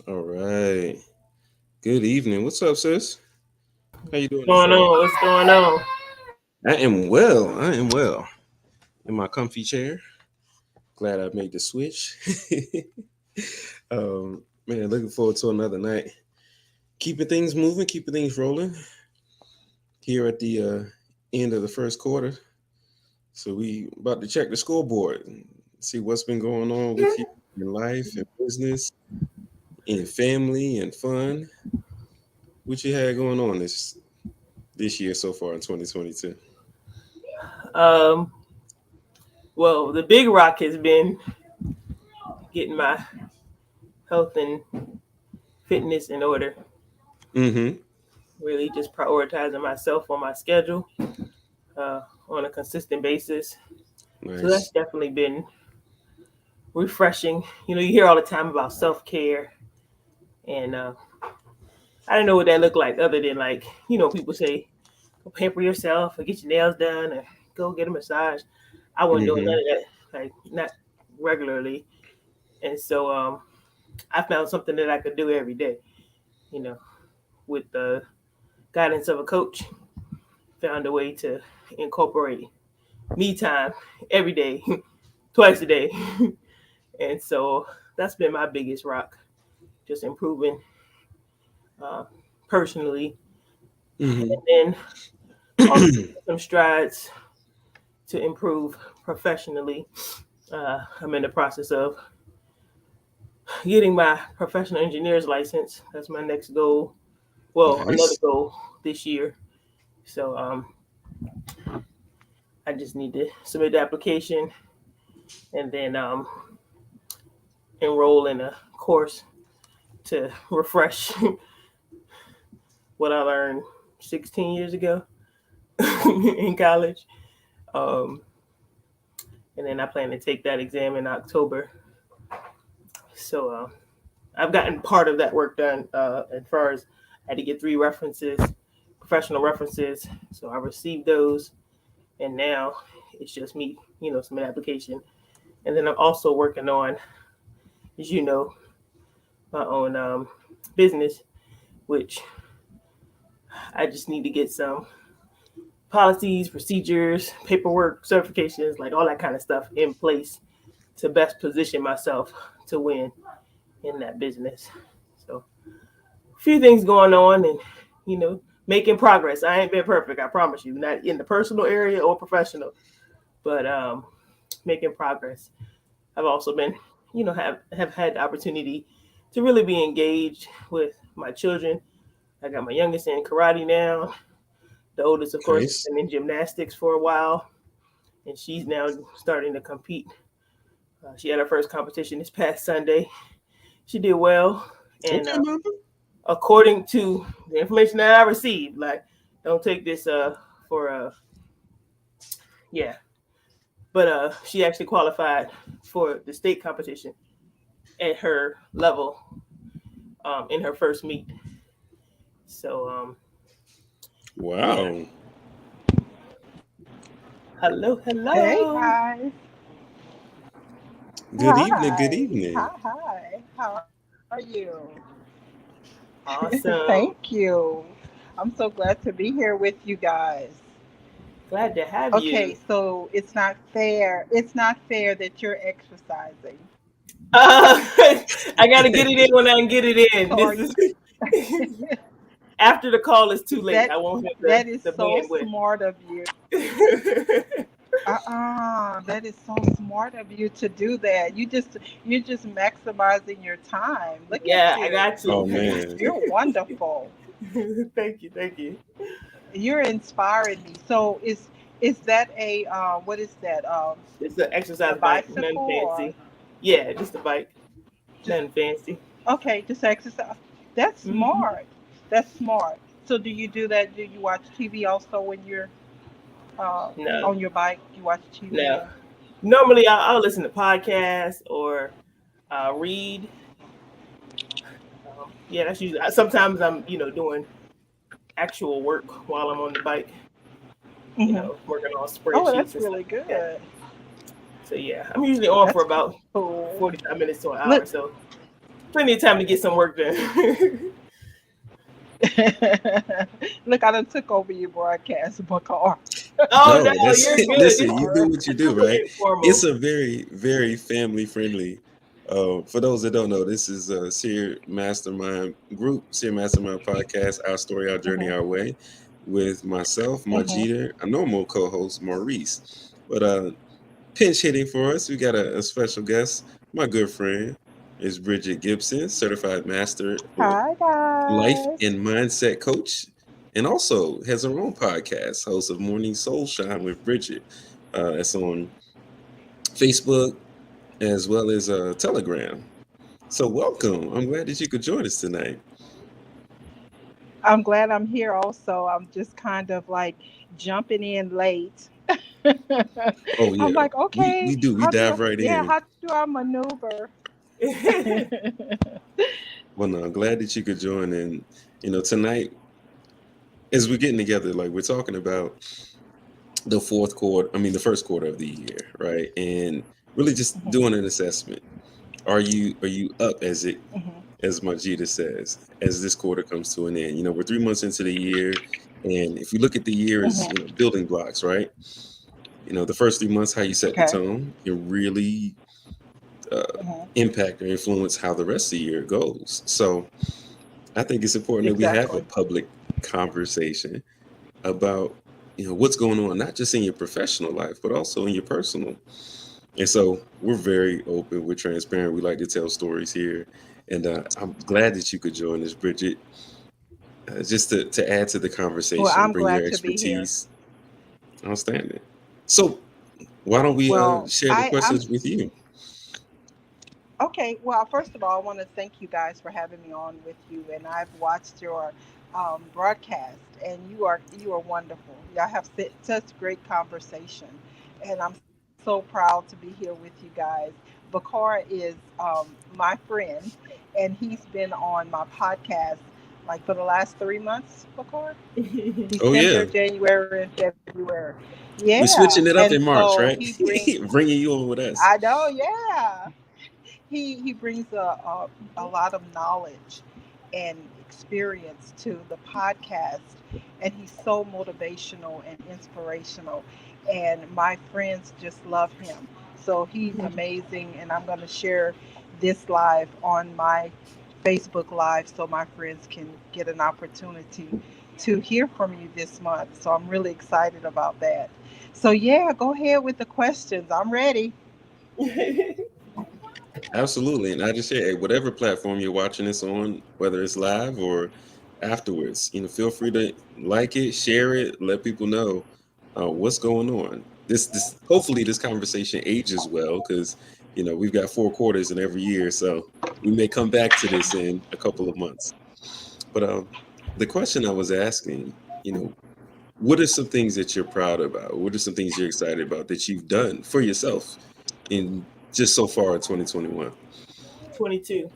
All right. Good evening. What's up, sis? How you doing this Going evening? on? What's going on? I am well. I am well. In my comfy chair. Glad I made the switch. Man, looking forward to another night. Keeping things moving, keeping things rolling. Here at the end of the first quarter. So we about to check the scoreboard and see what's been going on with you in life and business, in family and fun. What you had going on this year so far in 2022? Um, well, the big rock has been getting my health and fitness in order. Mm-hmm. Really, just prioritizing myself on my schedule on a consistent basis. So that's Nice. definitely been refreshing. You hear all the time about self care, and I don't know what that look like other than like people say go pamper yourself or get your nails done or go get a massage. I wasn't doing none Mm-hmm. of that, like not regularly, and so I found something that I could do every day, you know, with the guidance of a coach. Found a way to incorporate me time every day, twice a day. And so that's been my biggest rock, just improving uh, personally. Mm-hmm. And then also some strides to improve professionally. I'm in the process of getting my professional engineer's license. That's my next goal. Well, another Nice. goal this year. So I just need to submit the application and then enroll in a course to refresh what I learned 16 years ago in college. Um, and then I plan to take that exam in October. So I've gotten part of that work done as far as I had to get 3 references, professional references. So I received those. And now it's just me, some application. And then I'm also working on, as you know, my own business, which I just need to get some policies, procedures, paperwork, certifications, like all that kind of stuff in place to best position myself to win in that business. So, a few things going on and, making progress. I ain't been perfect, I promise you, not in the personal area or professional, but making progress. I've also been, have had the opportunity to really be engaged with my children. I got my youngest in karate now. The oldest, of course, has Nice. been in gymnastics for a while, and she's now starting to compete. She had her first competition this past Sunday. She did well, and Okay, mama. according to the information that I received, like, don't take this for yeah, but she actually qualified for the state competition at her level in her first meet. So yeah, Wow. hello, Hey hello, guys. Good evening. Good Hi. evening. Hi. How are you? Thank awesome, you. I'm so glad to be here with you guys. glad to have Okay, you. so it's not fair. It's not fair that you're exercising. Uh, I got to get it in when I can get it in. So This are is after the call is too late. that I won't have that is the so bandwidth. smart of you. That is so smart of you to do that. You're just maximizing your time. Look Yeah, at I you. got Oh to. I got man. You're wonderful. thank you, thank you. You're inspiring me. So is that a what is that? It's an A exercise bike, nothing bicycle or fancy. Yeah, just a bike, just nothing fancy. okay, just exercise. That's Hmm. smart. That's smart. So do you do that? Do you watch TV also when you're No, on your bike? You watch TV no. and Normally, I'll listen to podcasts or read. Yeah, that's usually. Sometimes I'm, doing actual work while I'm on the bike. hmm Working on oh, spreadsheets that's and stuff really like that. good. So yeah, I'm usually on for That's about cool. 45 minutes to an hour Look, or so. Plenty of time to get some work done. Look, I done took over your broadcast, Bakar. Oh No, no, that's you're good. listen. This You Sorry. do what you do, right? is informal. It's a very, very family friendly. For those that don't know, this is a Seer Mastermind group, Seer Mastermind podcast, our story, our journey, Mhm, our way, with myself, mhm. Majida, a normal co-host, Maurice. But pinch hitting for us, we got a special guest. My good friend is Bridget Gibson, certified master or Hi, life guys. and mindset coach, and also has her own podcast, host of Morning Soul Shine with Bridget. It's on Facebook as well as Telegram. So, welcome. I'm glad that you could join us tonight. I'm glad I'm here also. I'm just kind of like jumping in late. Oh I'm yeah, like, okay, we dive right in. how do I maneuver? Well, no, I'm glad that you could join. And tonight as we're getting together, like we're talking about the fourth quarter. I mean, the first quarter of the year, right? And really just Mhm, doing an assessment. Are you up mhm, as Majida says, as this quarter comes to an end? We're 3 months into the year, and if we look at the year as mhm. building blocks, right? The first 3 months, how you set the Okay. tone, can really uh, Mhm. impact or influence how the rest of the year goes. So I think it's important that we have a Exactly. public conversation about what's going on, not just in your professional life, but also in your personal. And so we're very open, we're transparent. We like to tell stories here. And I'm glad that you could join us, Bridget, just to add to the Well, conversation, I'm bring your glad to be here. expertise. Outstanding. So why don't we Well, share the I'm questions with you? okay. Well, first of all, I want to thank you guys for having me on with you, and I've watched your broadcast, and you are wonderful. Y'all have such great conversation, and I'm so proud to be here with you guys. Bakar is my friend, and he's been on my podcast like for the last 3 months. Bakar, Oh yeah. December, January, and February. We're Yeah, switching it and up in so March, he right? brings. Bringing you on with us. I know, yeah. He brings a lot of knowledge and experience to the podcast, and he's so motivational and inspirational, and my friends just love him. So he's amazing, and I'm going to share this live on my Facebook Live so my friends can get an opportunity to hear from you this month. So I'm really excited about that. So yeah, go ahead with the questions. I'm ready. Absolutely. And I just say, hey, whatever platform you're watching this on, whether it's live or afterwards, feel free to like it, share it, let people know what's going on. This hopefully this conversation ages well because we've got 4 quarters in every year, so we may come back to this in a couple of months. But the question I was asking, what are some things that you're proud about? What are some things you're excited about that you've done for yourself in just so far in 2021? 22.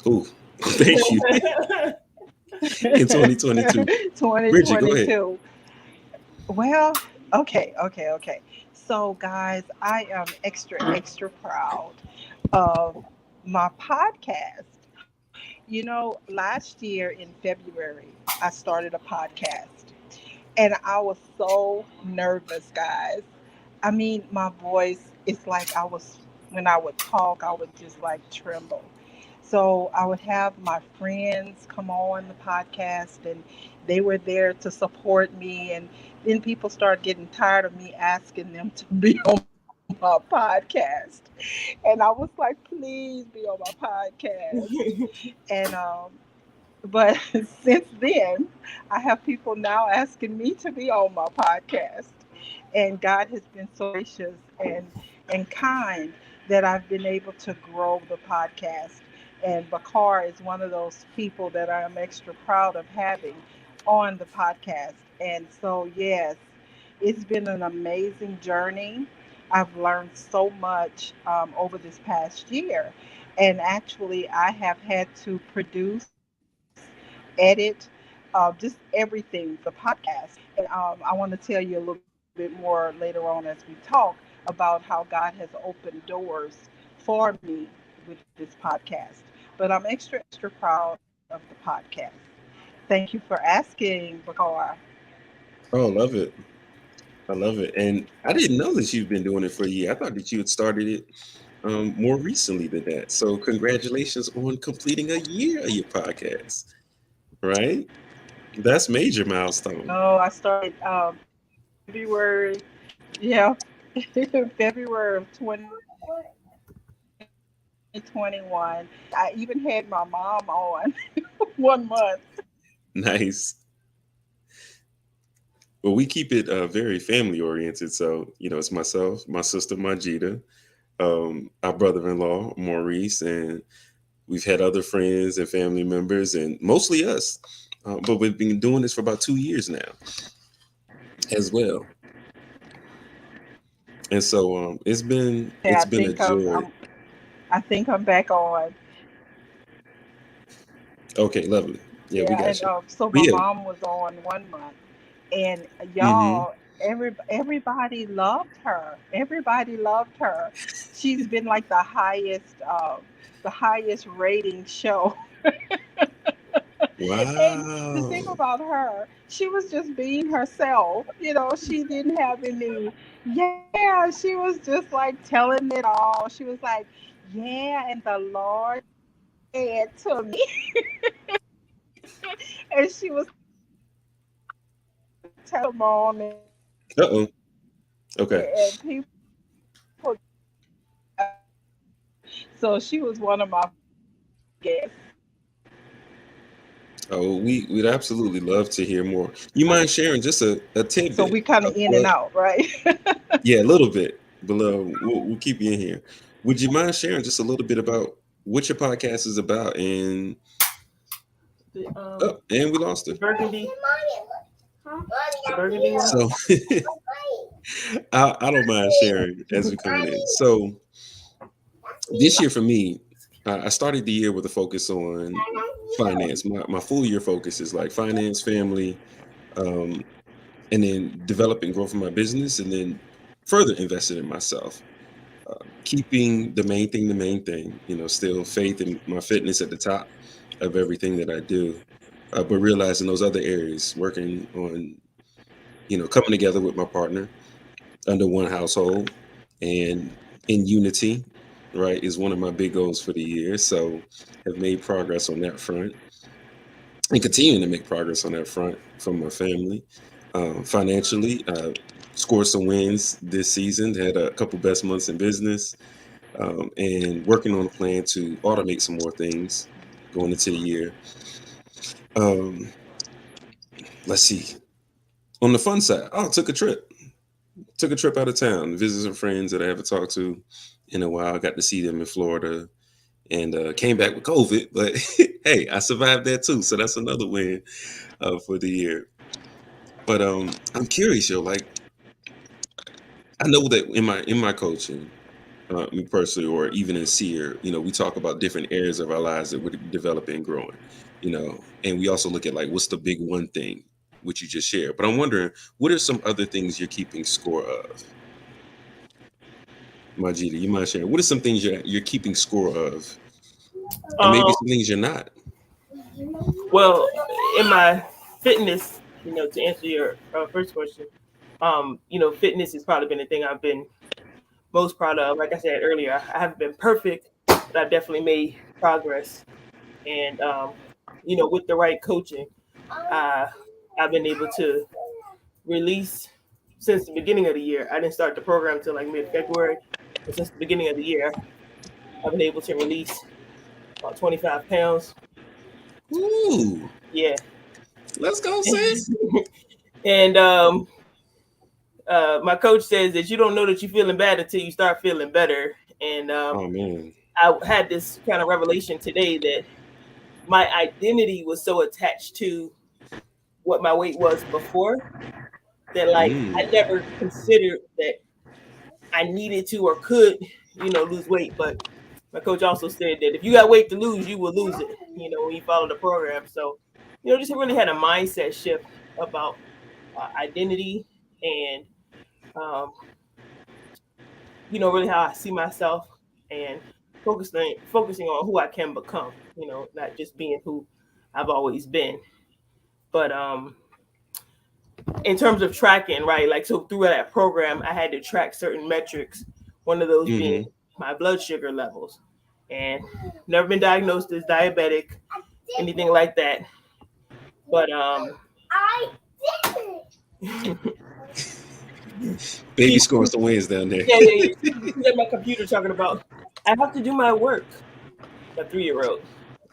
Oh, thank you. In 2022. Bridget, go ahead. 2022. Well, okay. So, guys, I am extra proud of my podcast. Last year in February, I started a podcast, and I was so nervous, guys. I mean, my voice is like when I would talk, I would just like tremble. So I would have my friends come on the podcast, and they were there to support me. And then people started getting tired of me asking them to be on my podcast. And I was like, please be on my podcast. And but since then, I have people now asking me to be on my podcast. And God has been so gracious and kind that I've been able to grow the podcast. And Bakar is one of those people that I am extra proud of having on the podcast. And so, yes, it's been an amazing journey. I've learned so much over this past year. And actually, I have had to produce, edit, just everything, the podcast. And I want to tell you a little bit more later on as we talk about how God has opened doors for me with this podcast. but I'm extra proud of the podcast. Thank you for asking, Bakar. Oh, I love it. I love it. And I didn't know that you've been doing it for a year. I thought that you had started it more recently than that. So congratulations on completing a year of your podcast, right? That's major milestone. Oh, I started February, yeah, February of 2021. I even had my mom on 1 month. Nice. Well, we keep it very family oriented. So, it's myself, my sister, Majida, our brother in law, Maurice, and we've had other friends and family members, and mostly us. But we've been doing this for about 2 years now as well. And so it's been Yeah, it's been a joy. I think I'm back on. Okay, lovely. Yeah, we Yeah, and got you. so But my yeah. mom was on 1 month, and Hmm. y'all, everybody loved her. Everybody loved her. She's been like the highest rating show. And the thing Wow. about her, she was just being herself. She didn't have any. Yeah, she was just like telling it all. She was like, "Yeah, and the Lord said to me," and she was telling mom Uh-oh. Okay. and people. So she was one of my guests. Oh, we'd absolutely love to hear more. You mind sharing just a So tidbit we kind of of in and what? out, right? Yeah, a little bit. Below, we'll keep you in here. Would you mind sharing just a little bit about what your podcast is about? And The and we lost the her. burgundy, the burgundy one. So I don't mind sharing as we coming in. So this year for me, I started the year with a focus on finance. My full year focus is like finance, family, um, and then developing growth in my business, and then further investing in myself. Keeping the main thing, still faith in my fitness at the top of everything that I do, but realizing those other areas, working on, coming together with my partner under one household and in unity, right, is one of my big goals for the year. So have made progress on that front and continuing to make progress on that front from my family. Financially, scored some wins this season, had a couple best months in business, and working on a plan to automate some more things going into the year. Um, let's see. On the fun side, took a trip. Took a trip out of town, visited some friends that I haven't talked to in a while. I got to see them in Florida and came back with COVID, but hey, I survived that too. So that's another win for the year. But I'm curious, yo. Like I know that in my coaching, me personally, or even in Seer, we talk about different areas of our lives that we're developing and growing, and we also look at like what's the big one thing which you just shared. But I'm wondering, what are some other things you're keeping score of? Majida, you mind sharing? What are some things you're keeping score of, and maybe Um, some things you're not? well, in my fitness, to answer your first question, fitness has probably been the thing I've been most proud of. Like I said earlier, I haven't been perfect, but I've definitely made progress. And with the right coaching, uh, I've been able to release since the beginning of the year. I didn't start the program until like mid-February, but since the beginning of the year, I've been able to release about 25 pounds. Ooh, Yeah. let's go, sis. And my coach says that you don't know that you're feeling bad until you start feeling better. And Oh man. I had this kind of revelation today that my identity was so attached to what my weight was before that like I Mm. never considered that I needed to or could, lose weight. But my coach also said that if you got weight to lose, you will lose it, when you follow the program. So, just really had a mindset shift about identity and, um, really how I see myself. And focusing on who I can become, not just being who I've always been. But in terms of tracking, right? Like, so through that program, I had to track certain metrics. One of those being Mm-hmm. my blood sugar levels, and never been diagnosed as diabetic, anything like that. But Baby she, scoring some wins down there. yeah. She's at my computer talking about I have to do my work. A 3-year-old.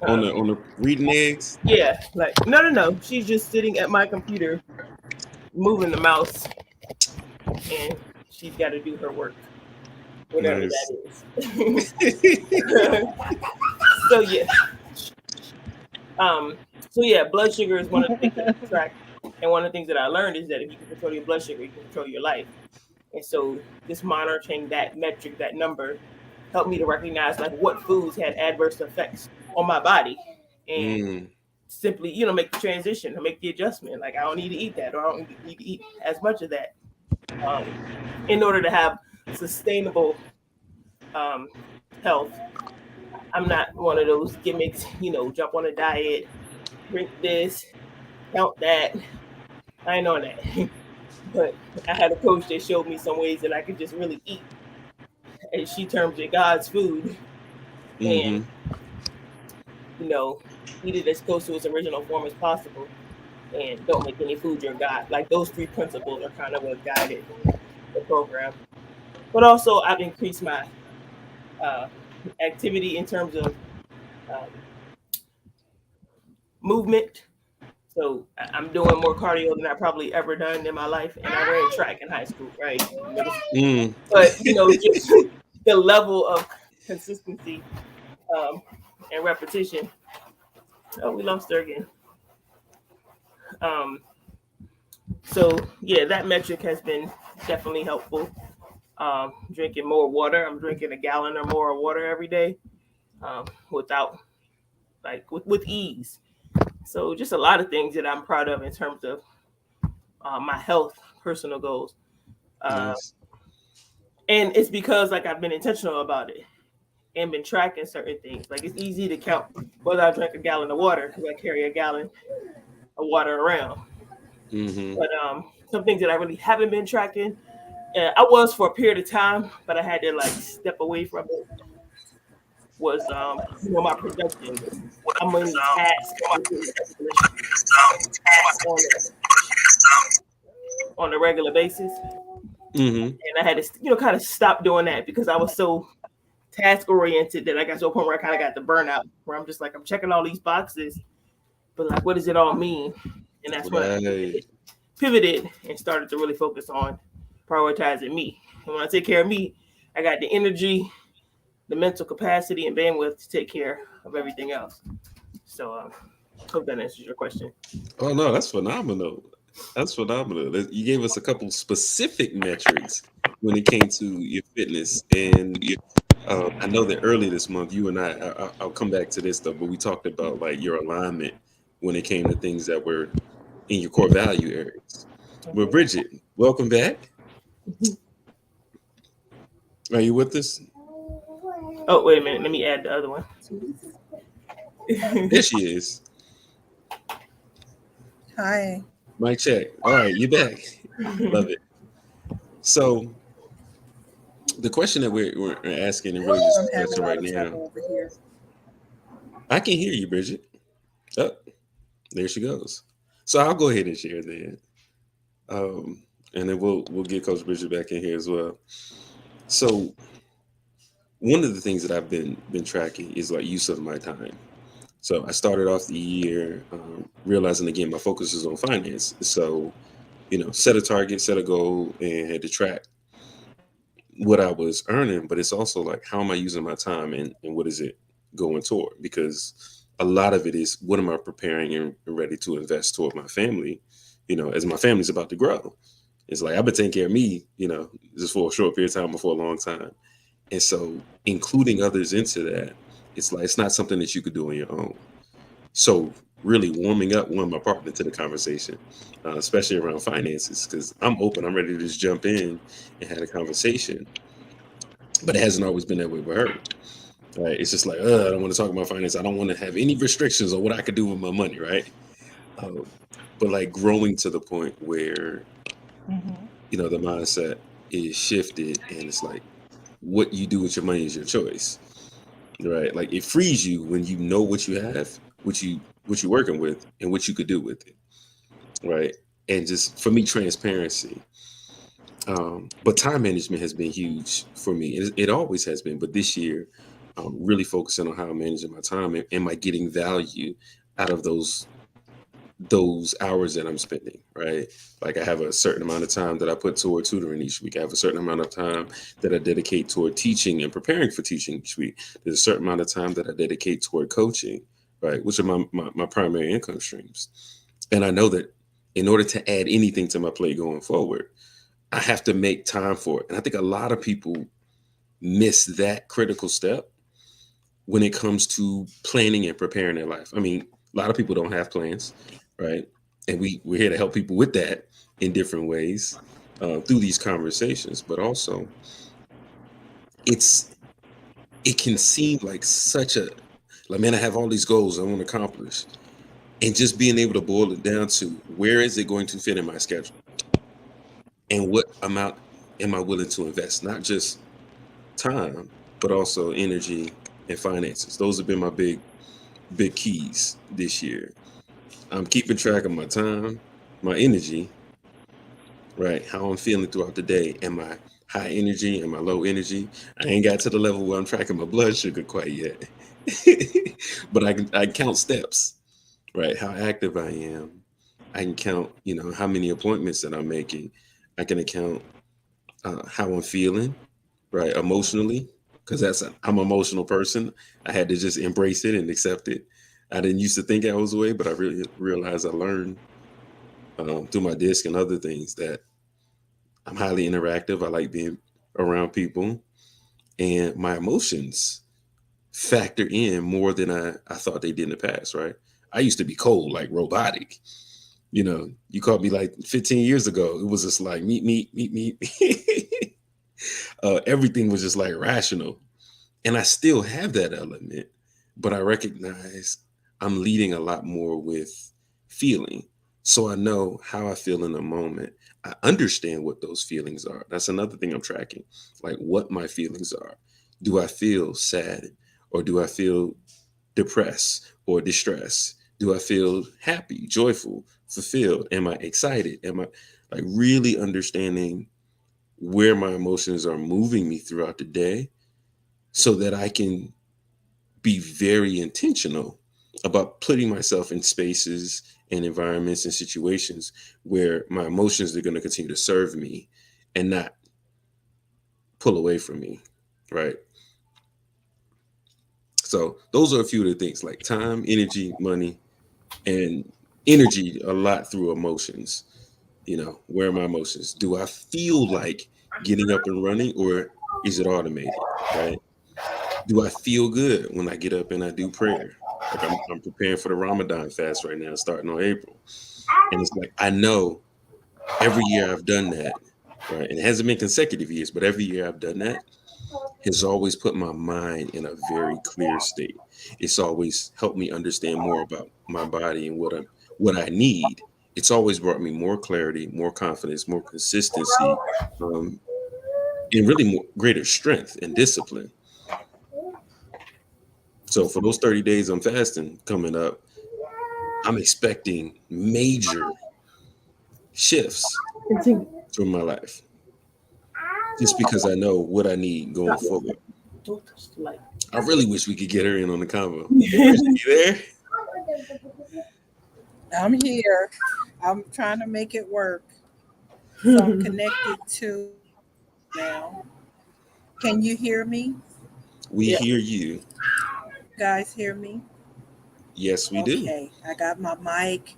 on Um, the reading eggs. yeah, like no. She's just sitting at my computer, moving the mouse, and she's got to do her work, whatever Nice. that is. so yeah, blood sugar is one of the things that I track, and one of the things that I learned is that if you can control your blood sugar, you can control your life. And so just monitoring that metric, that number, helped me to recognize like what foods had adverse effects on my body, and Mm, simply, make the transition, to make the adjustment. Like, I don't need to eat that, or I don't need to eat as much of that, in order to have sustainable um, health. I'm not one of those gimmicks, jump on a diet, drink this, count that. I ain't on that. But I had a coach that showed me some ways that I could just really eat, as she terms it, God's food, and mm-hmm. eat it as close to its original form as possible, and don't make any food your God. Like, those 3 principles are kind of what guided the program. But also, I've increased my uh, activity in terms of um, movement. So I'm doing more cardio than I probably ever done in my life, and I ran track in high school, right? Mm. But just the level of consistency and repetition. Oh, we lost her again. Um, so yeah, that metric has been definitely helpful. Drinking more water. I'm drinking a gallon or more of water every day, without with ease. So just a lot of things that I'm proud of in terms of my health, personal goals, uh, Nice. and it's because like I've been intentional about it and been tracking certain things. Like, it's easy to count whether I drink a gallon of water because I carry a gallon of water around. Mm-hmm. But some things that I really haven't been tracking, I was for a period of time, but I had to like step away from it. Was my production, how many tasks I was able to accomplish on on a regular basis, Mm-hmm. and I had to kind of stop doing that because I was so task oriented that I got to a point where I kind of got the burnout, where I'm just like, I'm checking all these boxes, but like, what does it all mean? And that's when I Right. pivoted and started to really focus on prioritizing me. And when I take care of me, I got the energy, the mental capacity, and bandwidth to take care of everything else. So, hope that answers your question. Oh no, that's phenomenal. That's phenomenal. You gave us a couple specific metrics when it came to your fitness, and I know that early this month, you and I'll come back to this stuff, but we talked about like your alignment when it came to things that were in your core value areas. Well, Bridget, welcome back. Are you with us? Oh, wait a minute. Let me add the other one. There she is. Hi. Mic check. All right, you back. Love it. So the question that we're asking and really just I'm having discussing a lot right of now, trouble over here. I can hear you, Bridget. Oh, there she goes. So I'll go ahead and share then, and then we'll get Coach Bridget back in here as well. So one of the things that I've been tracking is like use of my time. So I started off the year realizing again my focus is on finance. So set a target, set a goal, and had to track what I was earning, but it's also like how am I using my time and what is it going toward? Because a lot of it is what am I preparing and ready to invest toward my family, as my family's about to grow. It's like I've been taking care of me, just for a short period of time or for a long time. And so including others into that, it's like it's not something that you could do on your own. So really warming up one of my partner to the conversation, especially around finances, because I'm open, I'm ready to just jump in and have a conversation. But it hasn't always been that way with her. Right? It's just like, I don't want to talk about finance. I don't want to have any restrictions on what I could do with my money, right? Um, but like growing to the point where Hmm. the mindset is shifted, and it's like what you do with your money is your choice, right? Like it frees you when you know what you have, what you're working with, and what you could do with it, right? And just for me, transparency. But time management has been huge for me. It always has been, but this year, really focusing on how I'm managing my time, and am I getting value out of those hours that I'm spending, right? Like I have a certain amount of time that I put toward tutoring each week. I have a certain amount of time that I dedicate toward teaching and preparing for teaching each week. There's a certain amount of time that I dedicate toward coaching, right? Which are my primary income streams. And I know that in order to add anything to my plate going forward, I have to make time for it. And I think a lot of people miss that critical step when it comes to planning and preparing their life. I mean, a lot of people don't have plans, right? And we're here to help people with that in different ways through these conversations. But also, it's it can seem like such a like, man, I have all these goals I want to accomplish, and just being able to boil it down to where is it going to fit in my schedule, and what amount am I willing to invest, not just time, but also energy and finances. Those have been my big keys this year. I'm keeping track of my time, my energy, right? How I'm feeling throughout the day. Am I high energy? Am I low energy? I ain't got to the level where I'm tracking my blood sugar quite yet. But I count steps, right? How active I am. I can count, how many appointments that I'm making. I can account how I'm feeling, right? Emotionally, because I'm an emotional person. I had to just embrace it and accept it. I didn't used to think I was away, but I really realized I learned through my disc and other things that I'm highly interactive. I like being around people, and my emotions factor in more than I thought they did in the past, right? I used to be cold, like robotic. You caught me like 15 years ago. It was just like meet, meet, meet, meet. Everything was just like rational. And I still have that element, but I recognize I'm leading a lot more with feeling. So I know how I feel in a moment. I understand what those feelings are. That's another thing I'm tracking, like what my feelings are. Do I feel sad, or do I feel depressed or distressed? Do I feel happy, joyful, fulfilled? Am I excited? Am I like really understanding where my emotions are moving me throughout the day, so that I can be very intentional about putting myself in spaces and environments and situations where my emotions are going to continue to serve me and not pull away from me, right? So those are a few of the things, like time, energy, money, and energy a lot through emotions. Where are my emotions? Do I feel like getting up and running, or is it automated, right? Do I feel good when I get up and I do prayer? Like I'm preparing for the Ramadan fast right now, starting on April. And it's like I know every year I've done that, right? And it hasn't been consecutive years, but every year I've done that has always put my mind in a very clear state. It's always helped me understand more about my body and what I need. It's always brought me more clarity, more confidence, more consistency, um, and really more greater strength and discipline. So for those 30 days I'm fasting coming up, I'm expecting major shifts Continue. through my life, just because I know what I need going Stop it. forward. Don't touch the light. I really wish we could get her in on the convo. Chris, you there? I'm here. I'm trying to make it work. So I'm connected to now. Can you hear me? We Yeah. hear you. You guys hear me? Yes, we do. Okay. I got my mic.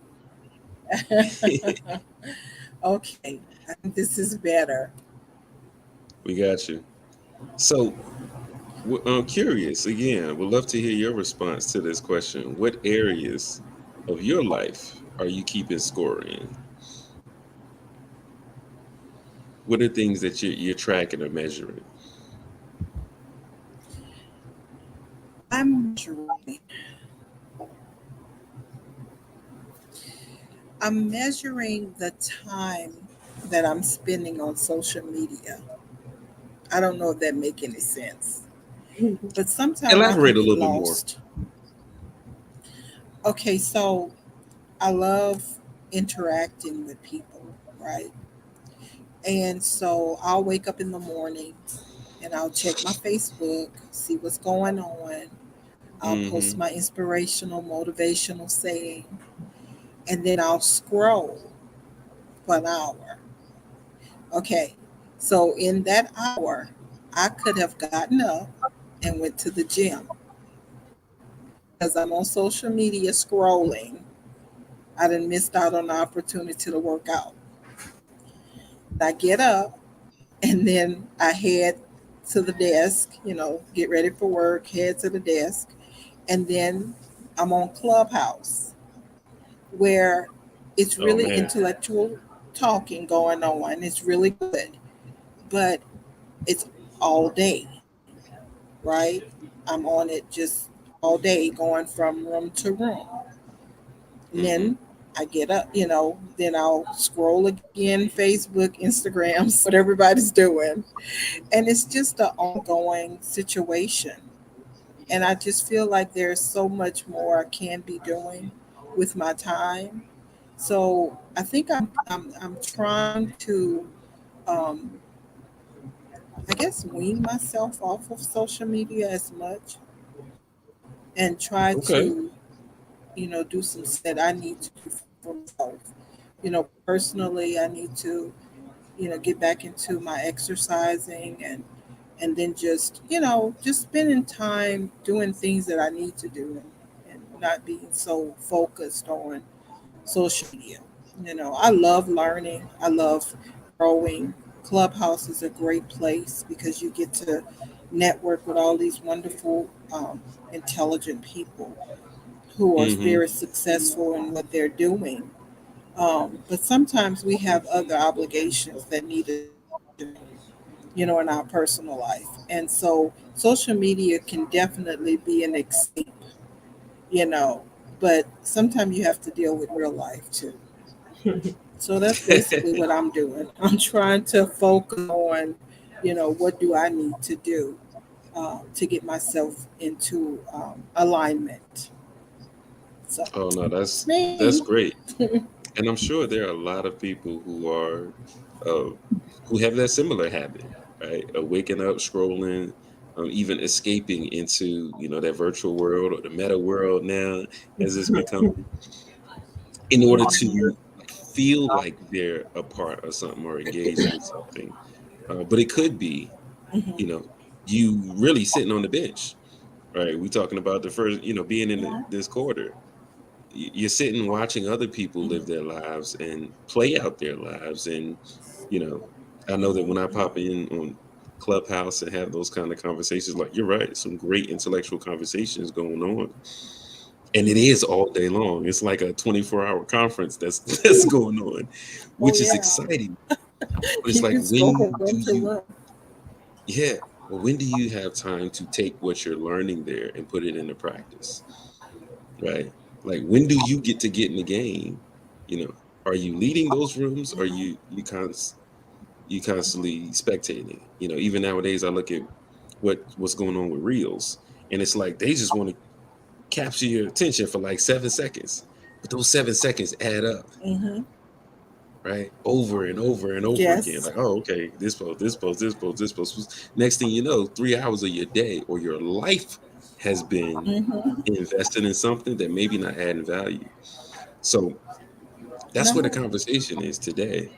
Okay. I think this is better. We got you. So I'm curious again. Would love to hear your response to this question. What areas of your life are you keeping score in? What are things that you're tracking or measuring? I'm measuring I'm measuring the time that I'm spending on social media. I don't know if that make any sense. But sometimes I can Elaborate a get little bit more. lost. Okay, so I love interacting with people, right? And so I'll wake up in the morning and I'll check my Facebook, see what's going on. I'll post Mm-hmm. my inspirational, motivational saying, and then I'll scroll for an hour. Okay, so in that hour, I could have gotten up and went to the gym, but because I'm on social media scrolling, I didn't missed out on the opportunity to work out. I get up and then I head to the desk, get ready for work, head to the desk, and then I'm on Clubhouse where it's Oh really man. intellectual talking going on. It's really good, but it's all day, right? I'm on it just all day, going from room to room. And Mm-hmm. then I get up, then I'll scroll again, Facebook, Instagram, see what everybody's doing. And it's just an ongoing situation. And I just feel like there's so much more I can be doing with my time. So I think I'm trying to, um, I guess, wean myself off of social media as much and try Okay. to, do some things that I need to do for myself. Personally, I need to, get back into my exercising and then just spending time doing things that I need to do and not being so focused on social media. I love learning. I love growing. Clubhouse is a great place because you get to network with all these wonderful, intelligent people who are Mm-hmm. very successful in what they're doing. But sometimes we have other obligations that need attention, in our personal life. And so social media can definitely be an escape, you know, but sometimes you have to deal with real life too. So that's basically what I'm doing. I'm trying to focus on, what do I need to do to get myself into alignment. So Oh no, that's that's me. that's great. And I'm sure there are a lot of people uh, who have that similar habit, right? Of waking up, scrolling, even escaping into that virtual world or the meta world now, as it's becoming, in order to feel like they're a part of something or engaged with something. But it could be, you Mhm. know, you really sitting on the bench, right? We talking about the first, being in this quarter. You're sitting watching other people live their lives and play out their lives, and you know I know that when I pop in on Clubhouse and have those kind of conversations, like you're right, some great intellectual conversations going on, and it is all day long. It's like a 24-hour conference that's that's going on, Oh which is yeah, exciting. But it's you like, just go when from do room to you, room. yeah, well, when do you have time to take what you're learning there and put it into practice, right? Like, when do you get in the game? You know, are you leading those rooms, or Hmm. you constantly spectating? Even nowadays, I look at what's going on with reels, and it's like they just want to capture your attention for like 7 seconds, but those 7 seconds add up, Hmm. right? Over and over and over again. Yes. Like, oh, okay, this post, this post, this post, this post. Next thing you know, 3 hours of your day or your life has been Hmm. invested in something that maybe not adding value. So that's where the No, conversation is today.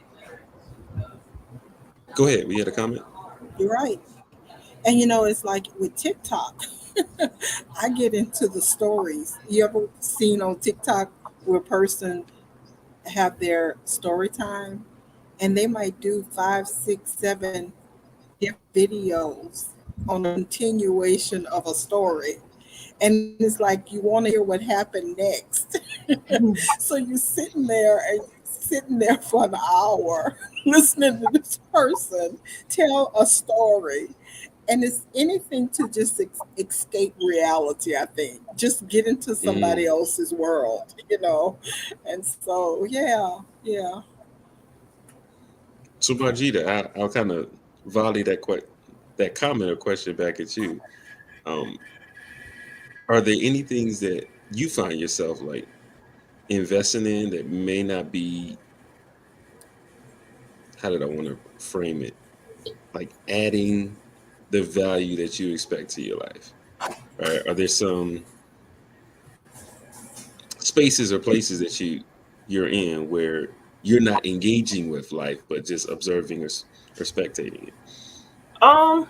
Go ahead. We had a comment. you're right. And it's like with TikTok, I get into the stories. You ever seen on TikTok where a person have their story time and they might do 5, 6, 7 different videos on a continuation of a story. And it's like you want to hear what happened next. So you're sitting there for an hour listening to this person tell a story. and it's anything to just escape reality. I think just get into somebody Mm. else's world, and so yeah. So, Margita, I'll kind of volley that comment or question back at you. Um, are there any things that you find yourself like investing in that may not be, how did I want to frame it? Like adding the value that you expect to your life, right? Are there some spaces or places that you're in where you're not engaging with life, but just observing or spectating it? Um,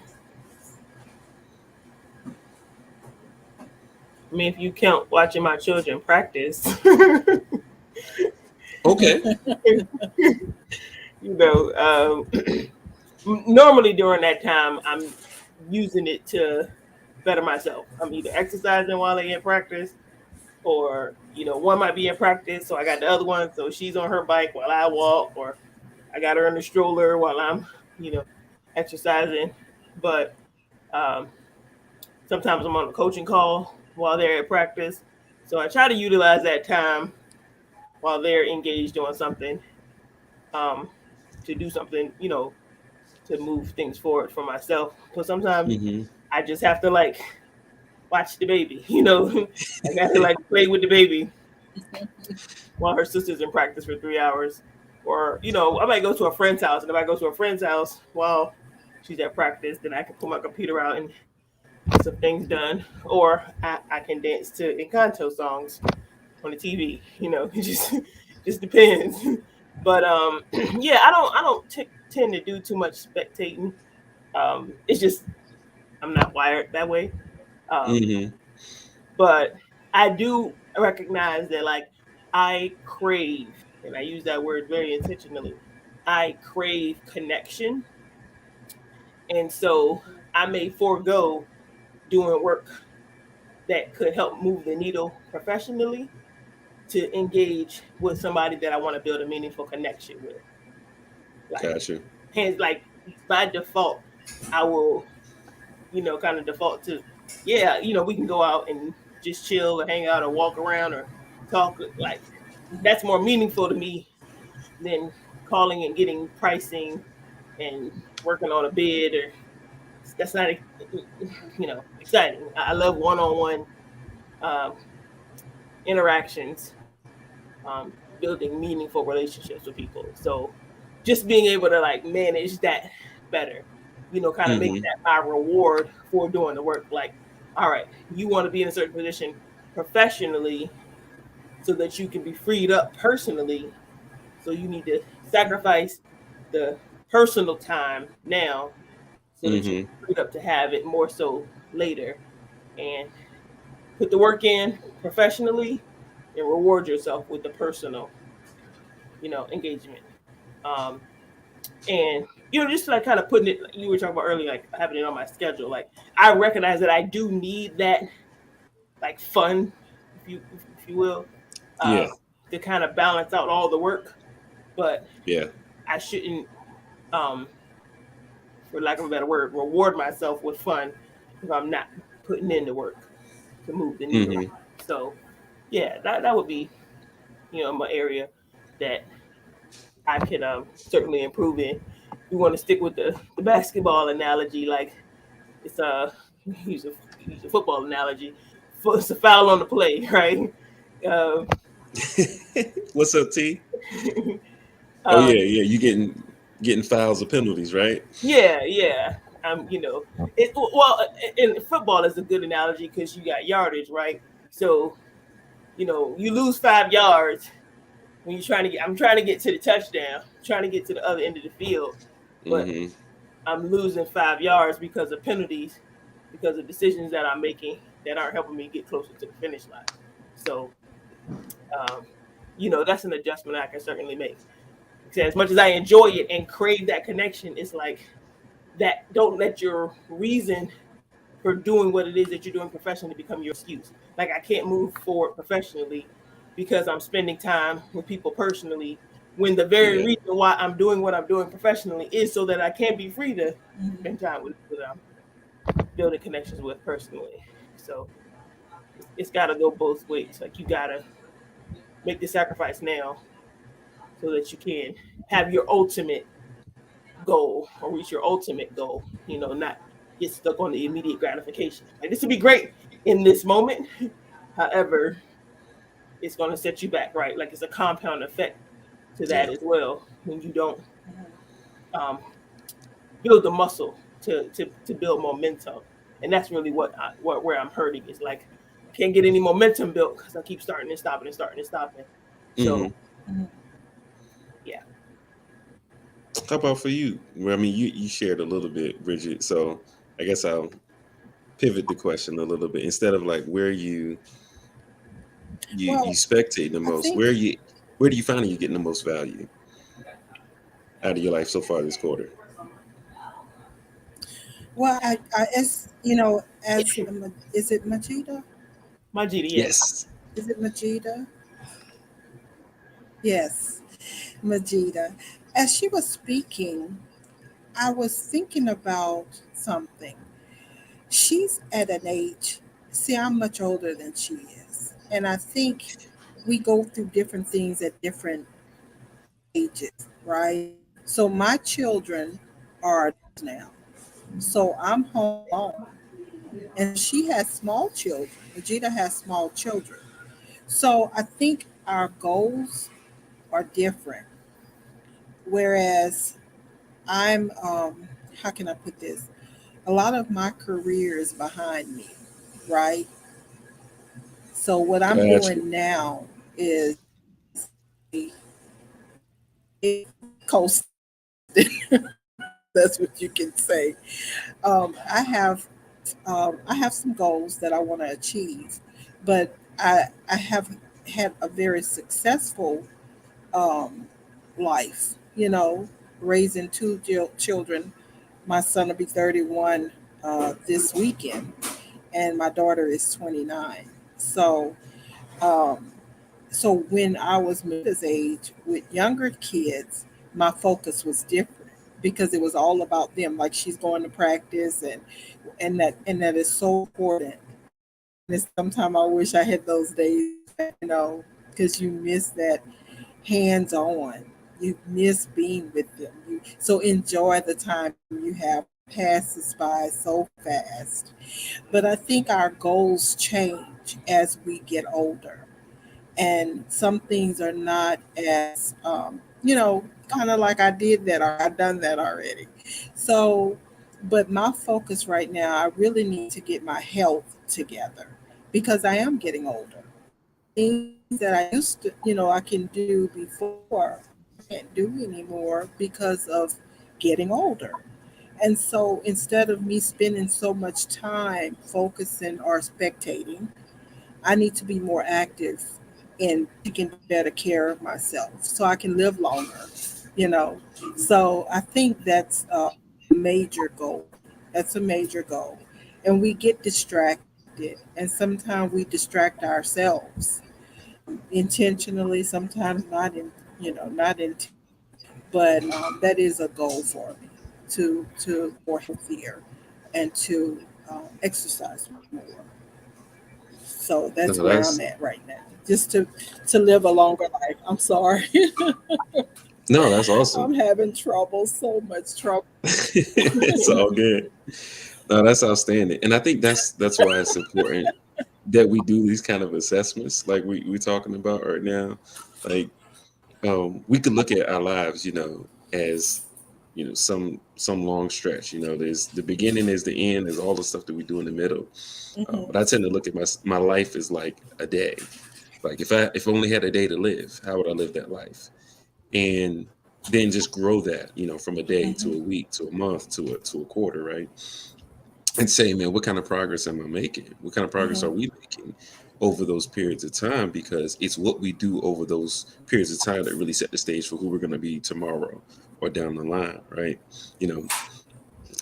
I mean, if you count watching my children practice, Okay. you know, normally during that time, I'm using it to better myself. I'm either exercising while they're in practice, or one might be in practice, so I got the other one, so she's on her bike while I walk, or I got her in the stroller while I'm, you know, exercising. But um, sometimes I'm on a coaching call while they're at practice, so I try to utilize that time while they're engaged doing something, um, to do something, to move things forward for myself. So sometimes Hmm. I just have to like watch the baby, I got to like play with the baby while her sister's in practice for 3 hours. Or, I might go to a friend's house, and if I go to a friend's house while she's at practice, then I can pull my computer out and get some things done. Or I can dance to Encanto songs on the TV. It just depends. But yeah, I don't tend to do too much spectating. It's just I'm not wired that way. Um, Hmm. but I do recognize that like I crave, and I use that word very intentionally. I crave connection, and so I may forego doing work that could help move the needle professionally to engage with somebody that I want to build a meaningful connection with. Like, Gotcha. hands like by default, I will, kind of default to, yeah, we can go out and just chill or hang out or walk around or talk. Like, that's more meaningful to me than calling and getting pricing and working on a bid, or that's not, exciting. I love one-on-one um, interactions, building meaningful relationships with people. So just being able to like manage that better, kind of make Hmm. that my reward for doing the work. Like, all right, you want to be in a certain position professionally so that you can be freed up personally. So you need to sacrifice the personal time now so that you Hmm. can freed up to have it more so later, and put the work in professionally and reward yourself with the personal, engagement. Um, and just like kind of putting it, like you were talking about earlier, like having it on my schedule. Like I recognize that I do need that, like fun, if you will, uh, Yeah. to kind of balance out all the work. But Yeah. I shouldn't, um, for lack of a better word, reward myself with fun if I'm not putting in the work to move the needle. Hmm. So yeah, that would be, my area that I could certainly improve in. We want to stick with the basketball analogy, like it's use a football analogy. It's a foul on the play, right? Uh, What's up, T? Oh um, yeah, yeah. You getting fouls or penalties, right? yeah. Well, in football is a good analogy because you got yardage, right? So you lose 5 yards when you're trying to get. I'm trying to get to the touchdown, trying to get to the other end of the field, but Hmm. I'm losing 5 yards because of penalties, because of decisions that I'm making that aren't helping me get closer to the finish line. So, um, that's an adjustment I can certainly make. Because as much as I enjoy it and crave that connection, it's like that. Don't let your reason for doing what it is that you're doing professionally become your excuse. Like I can't move forward professionally because I'm spending time with people personally, when the very Yeah. reason why I'm doing what I'm doing professionally is so that I can be free to Mhm. spend time with them. building connections with personally. So it's got to go both ways. Like you got to make the sacrifice now so that you can have your ultimate goal or reach your ultimate goal, not get stuck on the immediate gratification. Like this would be great in this moment. However, it's going to set you back, right? Like it's a compound effect to that Yeah. as well when you don't Mhm. um, build the muscle to build momentum. And that's really where I'm hurting is like I can't get any momentum built because I keep starting and stopping and starting and stopping. So Hmm. Mhm. yeah, How about for you? Well, I mean, you shared a little bit, Bridget. So I guess I'll pivot the question a little bit. Instead of like where you Well, spectate the I most, think, where do you find you getting the most value out of your life so far this quarter? well, as you know, is it Majida? my GDS. Yes. Is it Majida? Yes, Majida. As she was speaking, I was thinking about something. She's at an age, see, I'm much older than she is. And I think we go through different things at different ages, right? So my children are now. So I'm home alone. And she has small children. Vegeta has small children. So I think our goals are different. Whereas how can I put this? A lot of my career is behind me, right? So what I'm Gotcha. doing now is coast. That's what you can say. I have I have some goals that I want to achieve, but I have had a very successful um, life. Raising two children. My son will be 31 this weekend, and my daughter is 29. So, um, so when I was Melissa's age with younger kids, my focus was different because it was all about them. Like she's going to practice, and that is so important. And sometimes I wish I had those days, because you miss that hands on. You miss being with them. So enjoy the time you have. Passes by so fast. But I think our goals change as we get older. And some things are not as, kind of like I did that or I've done that already. So, but my focus right now, I really need to get my health together because I am getting older. Things that I used to, I can do before, I can't do anymore because of getting older. And so instead of me spending so much time focusing or spectating, I need to be more active in taking better care of myself so I can live longer, you know. So I think that's a major goal. That's a major goal. And we get distracted, and sometimes we distract ourselves intentionally, sometimes not intentionally. But that is a goal for me to more healthier and to exercise more. So No, that's where I'm that's at right now. Just to live a longer life. I'm sorry. no, that's awesome. I'm having trouble, so much trouble. It's all good. No, that's outstanding. And I think that's why it's important that we do these kind of assessments like we're talking about right now. Like we could look at our lives, as some long stretch. There's the beginning, there's the end, there's all the stuff that we do in the middle. But I Hmm. tend to look at my life as like a day. Like if I only had a day to live, how would I live that life? And then just grow that, from a day to a Hmm. week to a month to a quarter, right? And say, man, what kind of progress am I making? What kind of progress are Hmm. we making over those periods of time? Because it's what we do over those periods of time that really set the stage for who we're going to be tomorrow or down the line, right? You know,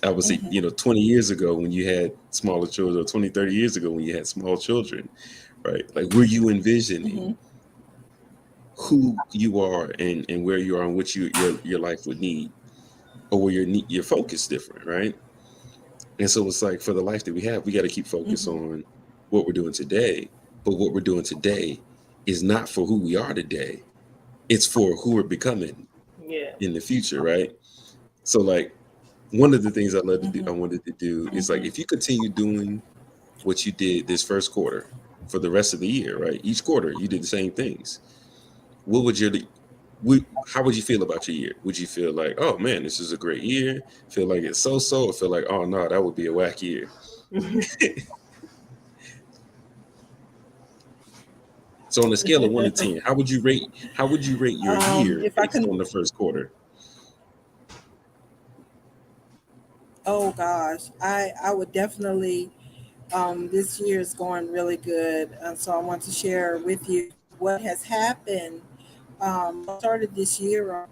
I would say, Hmm. 20 years ago when you had smaller children, or 20, 30 years ago when you had small children, right? Like, were you envisioning Hmm. who you are and where you are and what your life would need? Or where your focus different, right? And so it's like for the life that we have, we got to keep focus on what we're doing today. But what we're doing today is not for who we are today. It's for who we're becoming Yeah. in the future, right? So like one of the things I love to do, I Mhm. wanted to do is like Mhm. if you continue doing what you did this first quarter for the rest of the year, right? Each quarter you did the same things. What would your how would you feel about your year? Would you feel like, oh man, this is a great year? Feel like it's so, or feel like, oh no, that would be a whack year? So on a scale of 1 to 10, how would you rate your year If I based can, on the first quarter? oh gosh, I would definitely. This year is going really good, so I want to share with you what has happened. Started this year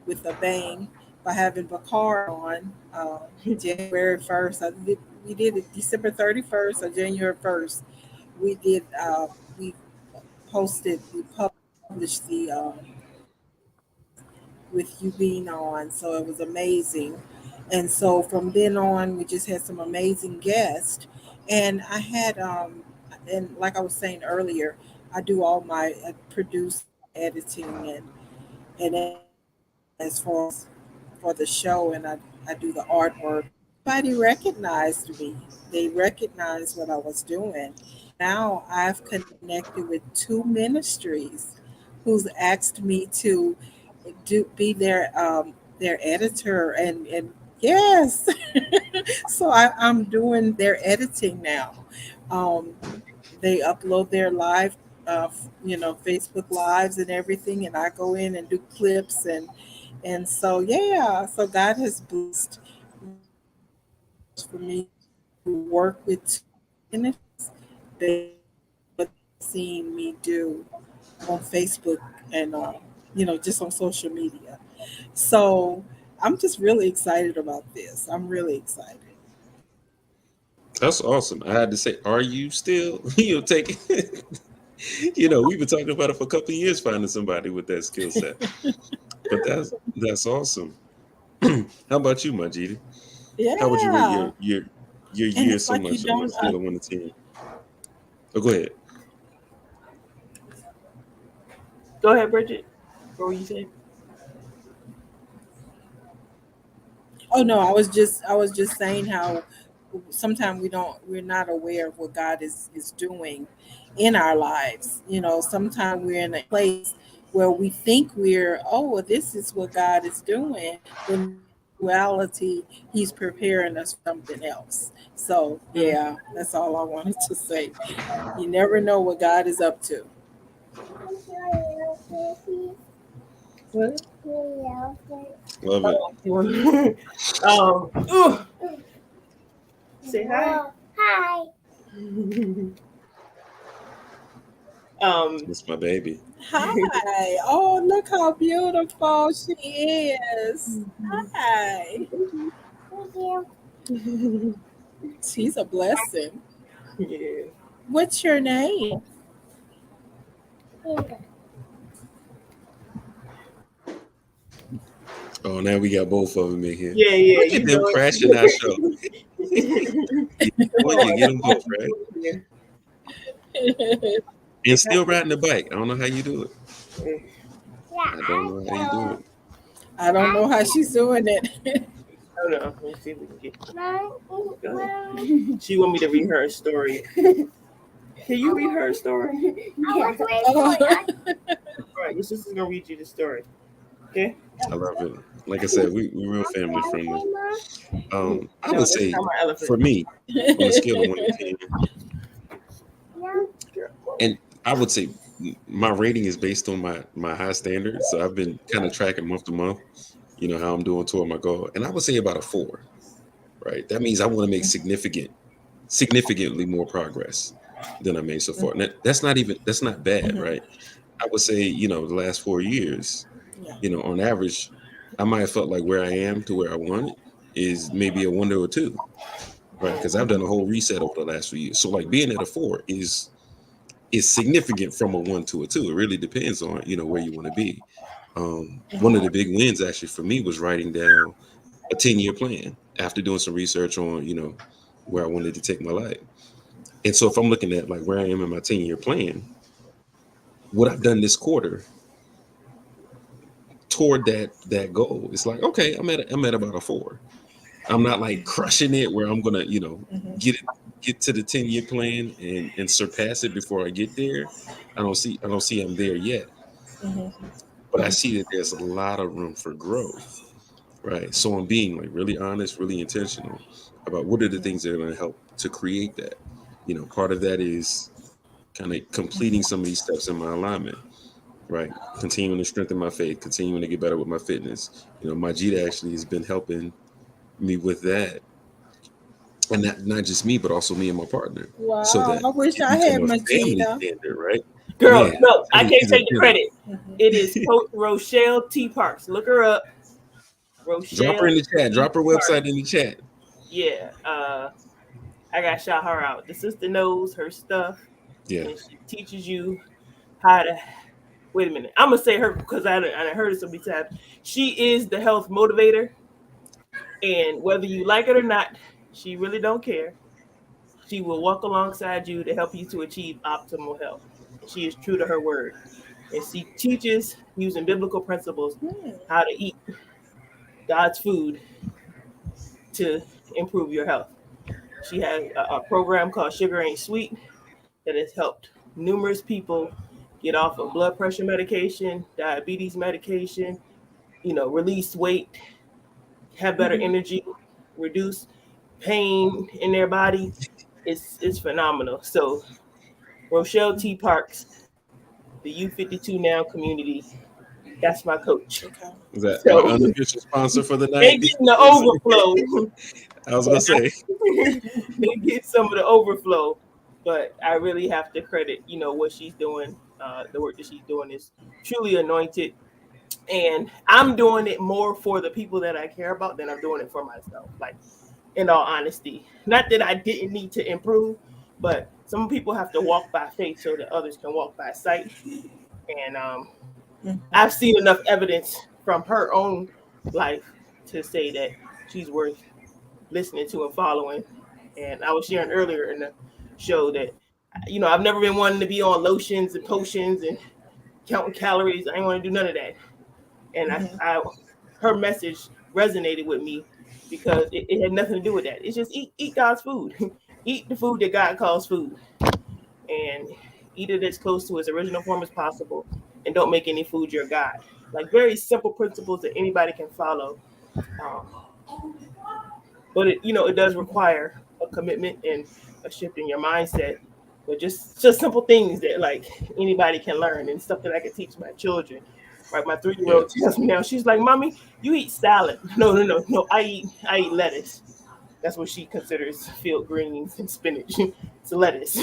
with a bang by having Bakar on January 1st. We did it December 31st or January 1st. We did. We we published the with you being on. So it was amazing. And so from then on, we just had some amazing guests. And I had, and like I was saying earlier, I do all my producing, editing, and as far as for the show, and I do the artwork. Everybody recognized me. They recognized what I was doing. Now I've connected with two ministries who's asked me to be their editor and yes, so I'm doing their editing now. Um, they upload their live, Facebook lives and everything, and I go in and do clips and so yeah, so God has blessed for me to work with two ministries based on what they've seen me do on Facebook and just on social media. So I'm just really excited about this. I'm really excited. That's awesome. I had to say, are you still taking we've been talking about it for a couple of years, finding somebody with that skill set. But that's awesome. How about you, Majidi? How would you rate Yeah, your and year it's so like you much on a don't. scale of 1 to 10? Oh, go ahead. Go ahead, Bridget. What were you saying? Oh no, I was just saying how sometimes we're not aware of what God is doing in our lives. Sometimes we're in a place where we think well, this is what God is doing, but in reality, He's preparing us for something else. So yeah, that's all I wanted to say. You never know what God is up to. What? Love it. Oh, you want- ooh, say hi. Hi. um, It's my baby. Hi. Oh, look how beautiful she is. Hi. Thank you. She's a blessing. Yeah. What's your name? Oh, now we got both of them in here. Yeah, yeah, Look at you them know crashing our show. it. You get them both, right? Yeah. And still riding the bike. I don't know how you do it. I don't know how you do Yeah. it. I don't know how she's doing it. Oh no, let me see if we can get. Go ahead. She want me to read her a story. Can you read her a story? Oh, All right, your sister's gonna read you the story. Okay? I love it. Like I said, we real family friendly. I No, would that's say not my elephant. for me, on a scale of 1 to 10, and I would say my rating is based on my high standards. So I've been kind of tracking month to month, how I'm doing toward my goal. And I would say about a 4, right? That means I want to make significantly more progress than I made so far. And that's not bad, Mhm. right? I would say, the last 4 years, Yeah. on average, I might have felt like where I am to where I want it is maybe a 1 or a 2, right? Because I've done a whole reset over the last few years. So like being at a 4 is significant from a 1 to a 2. It really depends on, where you want to be. One of the big wins actually for me was writing down a 10-year plan after doing some research on, where I wanted to take my life. And so if I'm looking at like where I am in my 10-year plan, what I've done this quarter toward that goal, it's like, okay, I'm at about a 4. I'm not like crushing it where I'm gonna, Mhm. get to the 10-year plan and surpass it before I get there. I don't see I'm there yet, Mhm. but I see that there's a lot of room for growth. Right. So I'm being like really honest, really intentional about what are the things that are going to help to create that. Part of that is kind of completing some of these steps in my alignment, right? Continuing to strengthen my faith, continuing to get better with my fitness. My Jita actually has been helping me with that. And not just me, but also me and my partner. So Wow, that I wish it I had become a family Magida. standard, right? Girl, Man, no, I can't she's a take the credit. Mhm. It is Coach Rochelle T. Parks. Look her up. Drop her Rochelle in the chat. T. Drop her Parks. website in the chat. Yeah. I gotta shout her out. The sister knows her stuff Yeah. and she teaches you how to wait a minute. I'm gonna say her because I heard it so many times. She is the health motivator, and whether you like it or not, she really don't care. She will walk alongside you to help you to achieve optimal health. She is true to her word, and she teaches using biblical principles Hmm. how to eat God's food to improve your health. She has a program called Sugar Ain't Sweet that has helped numerous people get off of blood pressure medication, diabetes medication, release weight, have better Mhm. energy, reduce pain in their body. It's phenomenal. So Rochelle T. Parks, the U52 Now community, that's my coach. Okay. Is that our So unofficial sponsor for the they night? getting the overflow, I was but gonna say, they get some of the overflow. But I really have to credit, what she's doing. The work that she's doing is truly anointed, and I'm doing it more for the people that I care about than I'm doing it for myself. Like, in all honesty, not that I didn't need to improve, but some people have to walk by faith so that others can walk by sight. And Mhm. I've seen enough evidence from her own life to say that she's worth listening to and following. And I was sharing earlier in the show that, I've never been wanting to be on lotions and potions and counting calories. I ain't want to do none of that. And Mhm. her message resonated with me because it had nothing to do with that. It's just eat God's food, eat the food that God calls food, and eat it as close to its original form as possible, and don't make any food your God. Like very simple principles that anybody can follow. Um, but it does require a commitment and a shift in your mindset. But just simple things that like anybody can learn and stuff that I can teach my children. Right, my 3 year yeah, old tells me now, she's like, "Mommy, you eat salad." No, no, no, no. I eat lettuce. That's what she considers field greens and spinach. It's lettuce.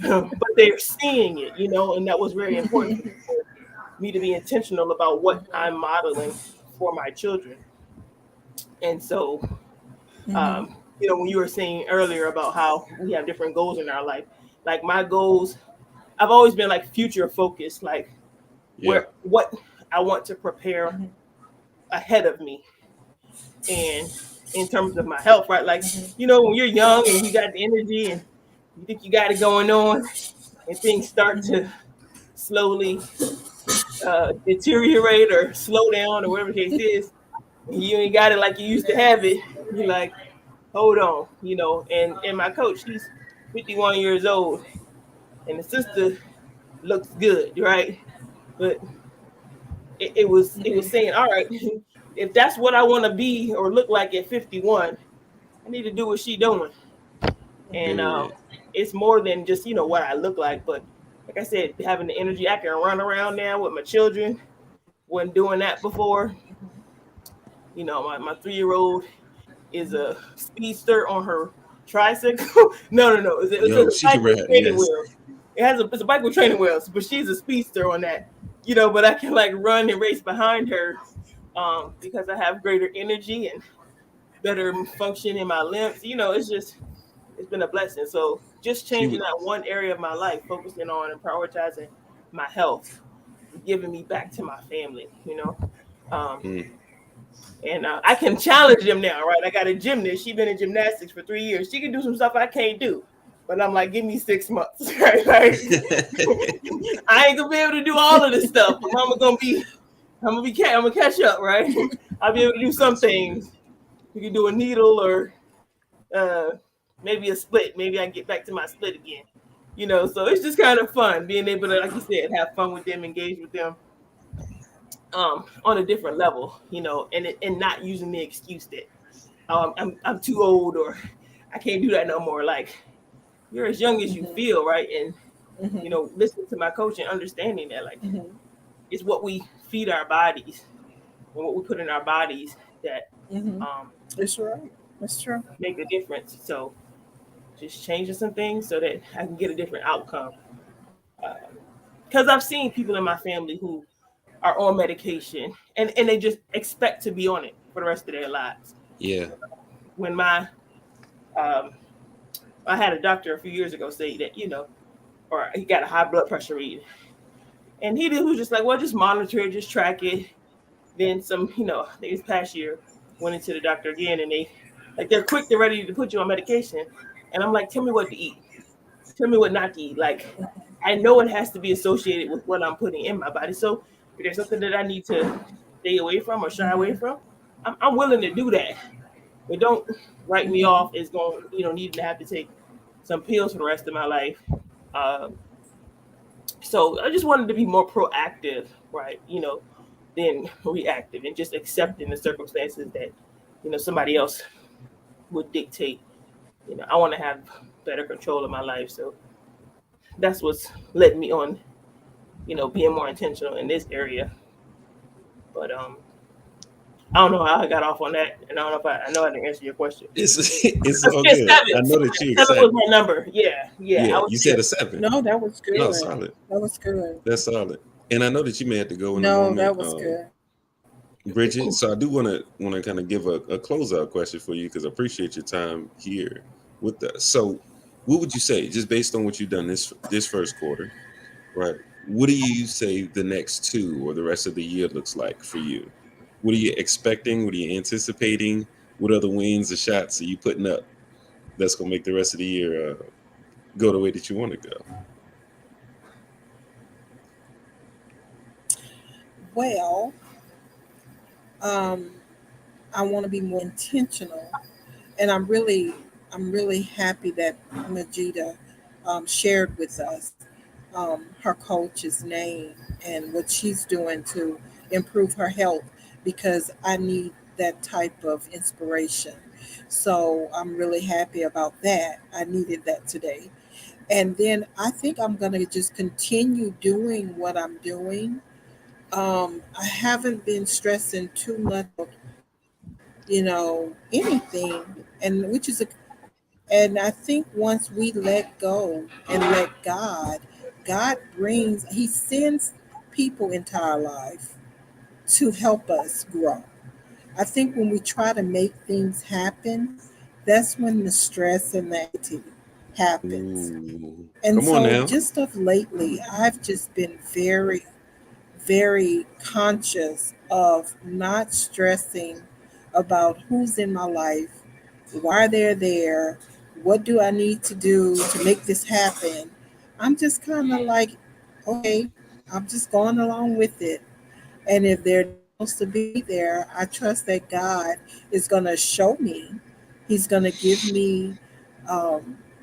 But they're seeing it, and that was very important for me to be intentional about what I'm modeling for my children. And so, Mhm. when you were saying earlier about how we have different goals in our life, like my goals, I've always been like future focused, like yeah, where what I want to prepare Mhm. ahead of me, and in terms of my health, right? Like, Mhm. when you're young and you got the energy and you think you got it going on, and things start to Mhm. slowly deteriorate or slow down or whatever the case is, and you ain't got it like you used to have it. You're like, hold on, And my coach, she's 51 years old, and the sister looks good, right? But it was Mhm. saying, all right, if that's what I want to be or look like at 51, I need to do what she doing. And period. it's more than just what I look like, but like I said, having the energy, I can run around now with my children. Wasn't doing that before. My 3 year old is a speedster on her tricycle. No, no, no. It's Yo, a she bike can with rap. training Yes, wheels. It's a bike with training wheels, but she's a speedster on that. But I can like run and race behind her because I have greater energy and better function in my limbs. It's been a blessing. So just she changing would. that one area of my life, focusing on and prioritizing my health, giving me back to my family. Um, Mm. And I can challenge them now, right? I got a gymnast. She's been in gymnastics for 3 years. She can do some stuff I can't do. But I'm like, give me 6 months, right? Like, I ain't gonna be able to do all of this stuff. But I'm gonna catch up, right? I'll be able to do some things. We can do a needle or uh, maybe a split. Maybe I can get back to my split again. So it's just kind of fun being able to, like you said, have fun with them, engage with them on a different level, and not using the excuse that I'm too old or I can't do that no more. Like, you're as young as you Mhm. feel, right? And Mhm. listening to my coach and understanding that, like, Mhm. it's what we feed our bodies and what we put in our bodies that Mhm. um, It's right. It's true. make a difference. So just changing some things so that I can get a different outcome. Because I've seen people in my family who are on medication and they just expect to be on it for the rest of their lives. Yeah. When um, I had a doctor a few years ago say that, or he got a high blood pressure reading. And was just like, well, just monitor it, just track it. Then I think this past year, went into the doctor again and they're quick, they're ready to put you on medication. And I'm like, tell me what to eat. Tell me what not to eat. Like, I know it has to be associated with what I'm putting in my body. So if there's something that I need to stay away from or shy away Mhm. from, I'm willing to do that. But don't write me Mhm. off as going, needing to have to take some pills for the rest of my life. Um, so I just wanted to be more proactive, right? Than reactive, and just accepting the circumstances that somebody else would dictate. I want to have better control of my life, so that's what's led me on, being more intentional in this area. But I don't know how I got off on that, and I don't know if I know how to answer your question. It's it's Let's all get good. I seven. know that you're Seven was excited. my number. Yeah, yeah. Yeah, I would you say said a 7. No, that was No, good. solid. That was good. That's solid. And I know that you may have to go in a No, moment, that was good. Bridget. So I do want to kind of give a closeout question for you because I appreciate your time here with us. So, what would you say, just based on what you've done this first quarter, right? What do you say the next two or the rest of the year looks like for you? What are you expecting? What are you anticipating? What other wins or shots are you putting up that's gonna make the rest of the year go the way that you want to go? Well, um, I want to be more intentional, and I'm really happy that Majida shared with us her coach's name and what she's doing to improve her health because I need that type of inspiration. So I'm really happy about that. I needed that today. And then I think I'm going to just continue doing what I'm doing. I haven't been stressing too much anything, and which is a and I think once we let go and let God brings, He sends people into our life to help us grow. I think when we try to make things happen, that's when the stress and the anxiety happens. Ooh, And come on so now. just of lately, I've just been very, very conscious of not stressing about who's in my life, why they're there, what do I need to do to make this happen. I'm just kind of like, okay, I'm just going along with it. And if they're not supposed to be there, I trust that God is going to show me, He's going to give me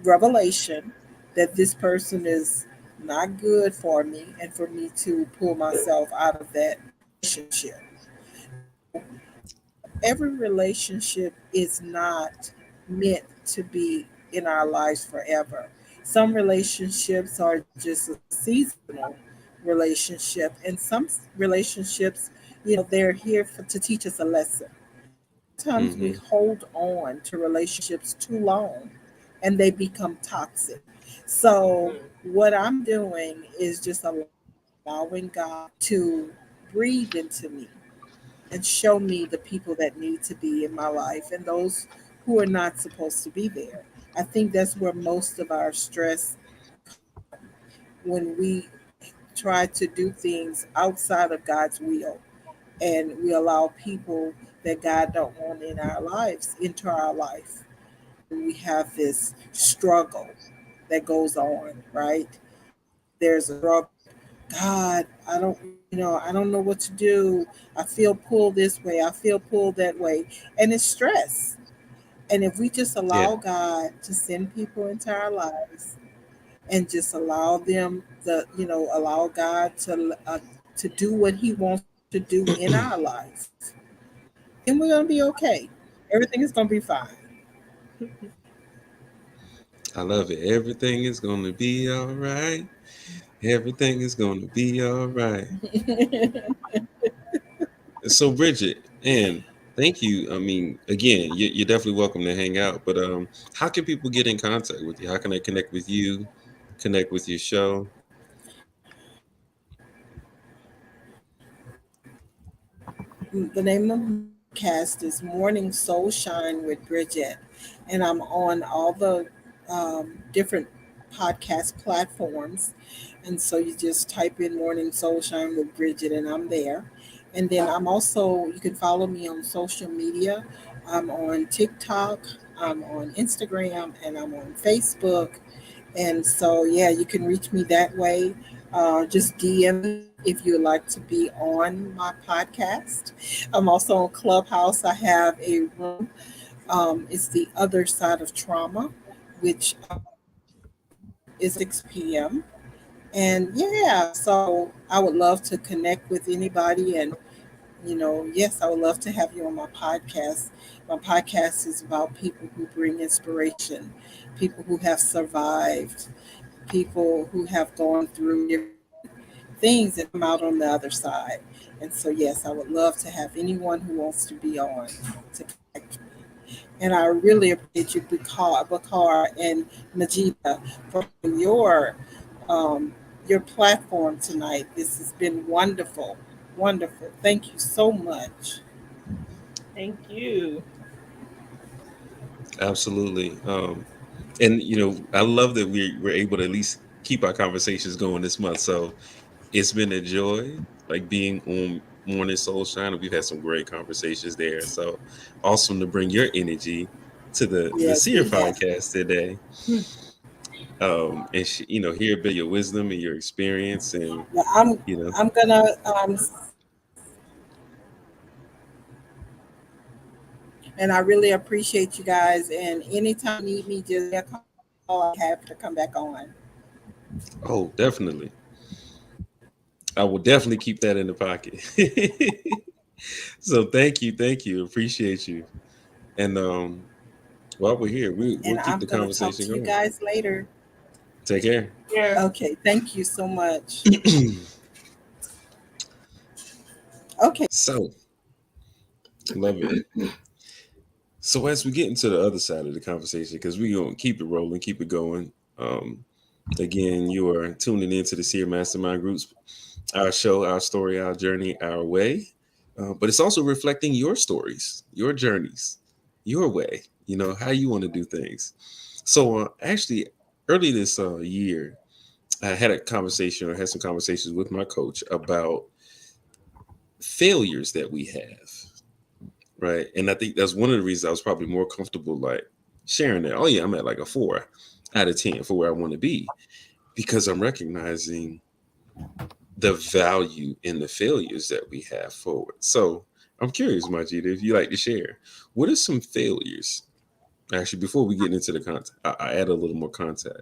revelation that this person is not good for me and for me to pull myself out of that relationship. So every relationship is not meant to be in our lives forever. Some relationships are just a seasonal relationship, and some relationships, they're here to teach us a lesson. Sometimes we Hmm. hold on to relationships too long and they become toxic. So, Mm. what I'm doing is just allowing God to breathe into me and show me the people that need to be in my life and those who are not supposed to be there. I think that's where most of our stress when we try to do things outside of God's will. and we allow people that God don't want in our lives into our life. And we have this struggle that goes on, right? There's a struggle. God, I don't know what to do. I feel pulled this way. I feel pulled that way. And it's stress. And if we just Yeah. allow God to send people into our lives and just allow them allow God to do what he wants to do in our life, then we're going to be okay. Everything is going to be fine. I love it. Everything is gonna be all right. Everything is gonna be all right. So Bridget, and thank you. I mean, again, you're definitely welcome to hang out. But how can people get in contact with you? How can they connect with you? Connect with your show? The name of my podcast is Morning Soul Shine with Bridget, and I'm on all the different podcast platforms. And so you just type in Morning Soul Shine with Bridget, and I'm there. And then you can follow me on social media. I'm on TikTok, I'm on Instagram, and I'm on Facebook. And so, yeah, you can reach me that way. Just DM me if you would like to be on my podcast. I'm also on Clubhouse. I have a room. It's the other side of trauma, which is 6 p.m. And yeah, so I would love to connect with anybody. And, yes, I would love to have you on my podcast. My podcast is about people who bring inspiration, people who have survived, people who have gone through different things and come out on the other side. And so, yes, I would love to have anyone who wants to be on to connect with me. And I really appreciate you, Bakar and Najida, for having your platform tonight. This has been wonderful, wonderful. Thank you so much. Thank you. Absolutely. And I love that we're able to at least keep our conversations going this month. So it's been a joy, like being on Morning Soul Shine. We've had some great conversations there. So awesome to bring your energy to the Yes, Seer we have. podcast today. And hear a bit of your wisdom and your experience, and Now, I'm you know, I'm gonna and I really appreciate you guys. And anytime you need me, just give me a call. I'll be happy to come back on. oh, definitely, I will definitely keep that in the pocket. So thank you, appreciate you, and while we're here, we'll And keep I'm the gonna talk conversation to you going. guys later. Take care. Yeah. Okay, thank you so much. Okay. So love it. So as we get into the other side of the conversation, because we're gonna keep it rolling, keep it going. Um, Again, you are tuning into the Seer Mastermind Groups, our show, our story, our journey, our way. But it's also reflecting your stories, your journeys, your way. How you want to do things. So actually, early this year, I had a conversation or had some conversations with my coach about failures that we have, right? And I think that's one of the reasons I was probably more comfortable like sharing that. Oh yeah, I'm at like a 4 out of 10 for where I want to be because I'm recognizing the value in the failures that we have forward. So I'm curious, Majida, if you like to share, what are some failures? Actually, before we get into the content, I add a little more content.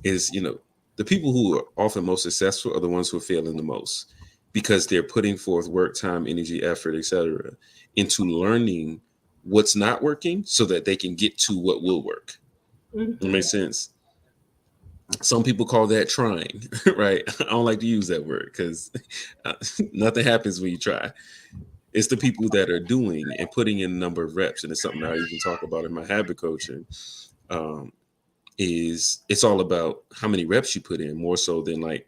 Is the people who are often most successful are the ones who are failing the most because they're putting forth work, time, energy, effort, etc., into learning what's not working so that they can get to what will work. It Hmm. makes sense. Some people call that trying, right? I don't like to use that word because nothing happens when you try. It's the people that are doing and putting in a number of reps, and it's something I even talk about in my habit coaching. Um, is it's all about how many reps you put in, more so than like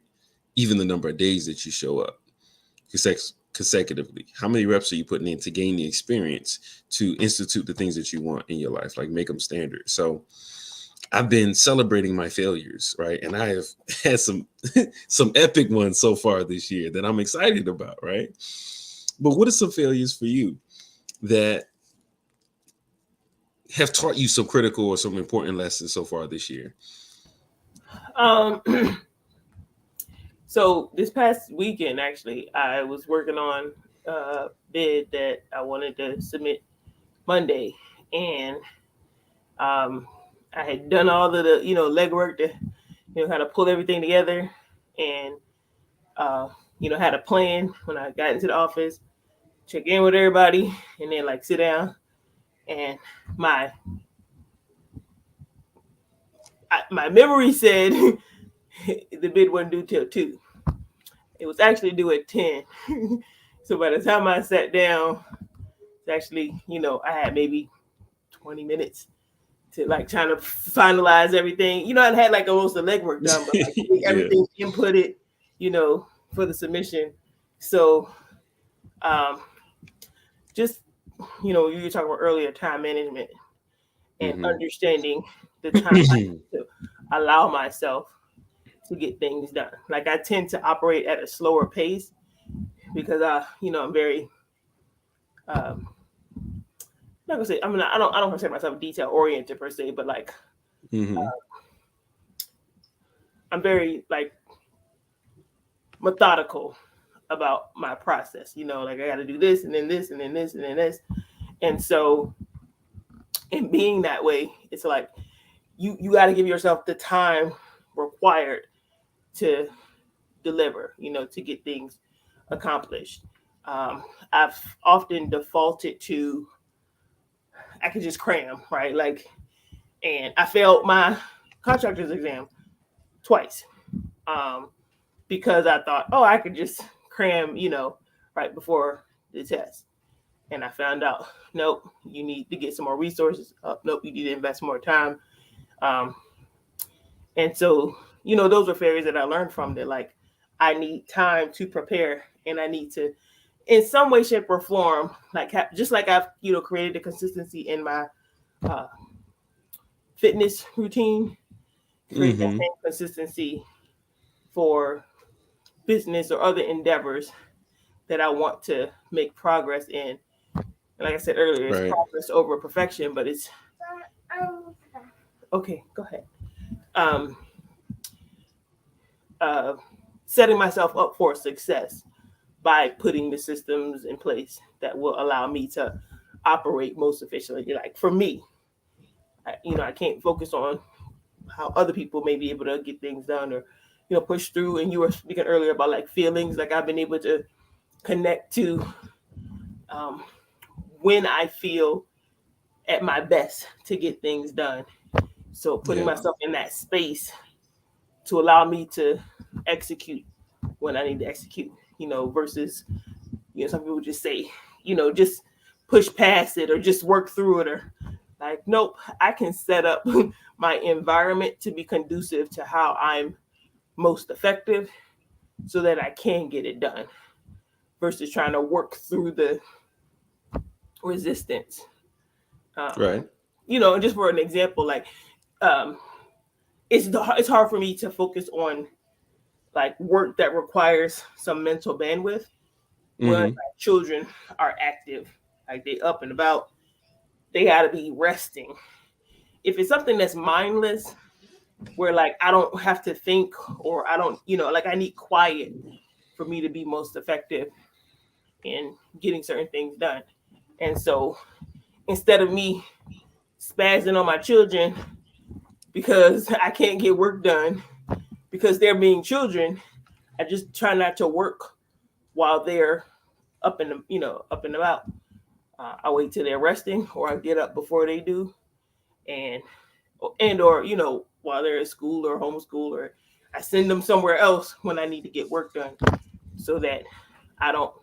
even the number of days that you show up consecutively. How many reps are you putting in to gain the experience to institute the things that you want in your life, like make them standard? So I've been celebrating my failures, right? And I have had some some epic ones so far this year that I'm excited about, right? But what are some failures for you that have taught you some critical or some important lessons so far this year? Um, so this past weekend, actually, I was working on a bid that I wanted to submit Monday, and I had done all of the legwork to kind of pull everything together, and had a plan when I got into the office, check in with everybody, and then like sit down, and my my memory said the bid wasn't due till 2. It was actually due at 10. So by the time I sat down, it's actually, I had maybe 20 minutes to like trying to finalize everything. I had like almost the legwork done, but like everything inputted, for the submission. So just, you were talking about earlier, time management and understanding the time to allow myself to get things done. Like I tend to operate at a slower pace because I'm very not gonna say I don't consider myself detail oriented per se, but like I'm very like methodical about my process. Like I got to do this and then this and then this and then this, and so in being that way, it's like you got to give yourself the time required to deliver, to get things accomplished. I've often defaulted to I could just cram, right? Like, and I failed my contractor's exam twice because I thought, oh, I could just cram, right before the test. And I found out, nope, you need to get some more resources. Nope, you need to invest more time. And so, those are failures that I learned from that, like, I need time to prepare and I need to, in some way, shape, or form, like, just like I've, created the consistency in my fitness routine, create that same consistency for business or other endeavors that I want to make progress in. And like I said earlier, it's progress over perfection, but it's okay. Go ahead. Setting myself up for success by putting the systems in place that will allow me to operate most efficiently. Like for me, I can't focus on how other people may be able to get things done or push through. And you were speaking earlier about like feelings. Like I've been able to connect to when I feel at my best to get things done. So putting myself in that space to allow me to execute when I need to execute, versus, some people just say, just push past it or just work through it, or like, nope, I can set up my environment to be conducive to how I'm most effective so that I can get it done versus trying to work through the resistance. Right. Just for an example, like, it's hard for me to focus on like work that requires some mental bandwidth when my children are active, like they up and about, they got to be resting. If it's something that's mindless, where like I don't have to think or I don't, like I need quiet for me to be most effective in getting certain things done. And so instead of me spazzing on my children because I can't get work done because they're being children, I just try not to work while they're up and about. I wait till they're resting, or I get up before they do, and or while they're at school or homeschool, or I send them somewhere else when I need to get work done, so that I don't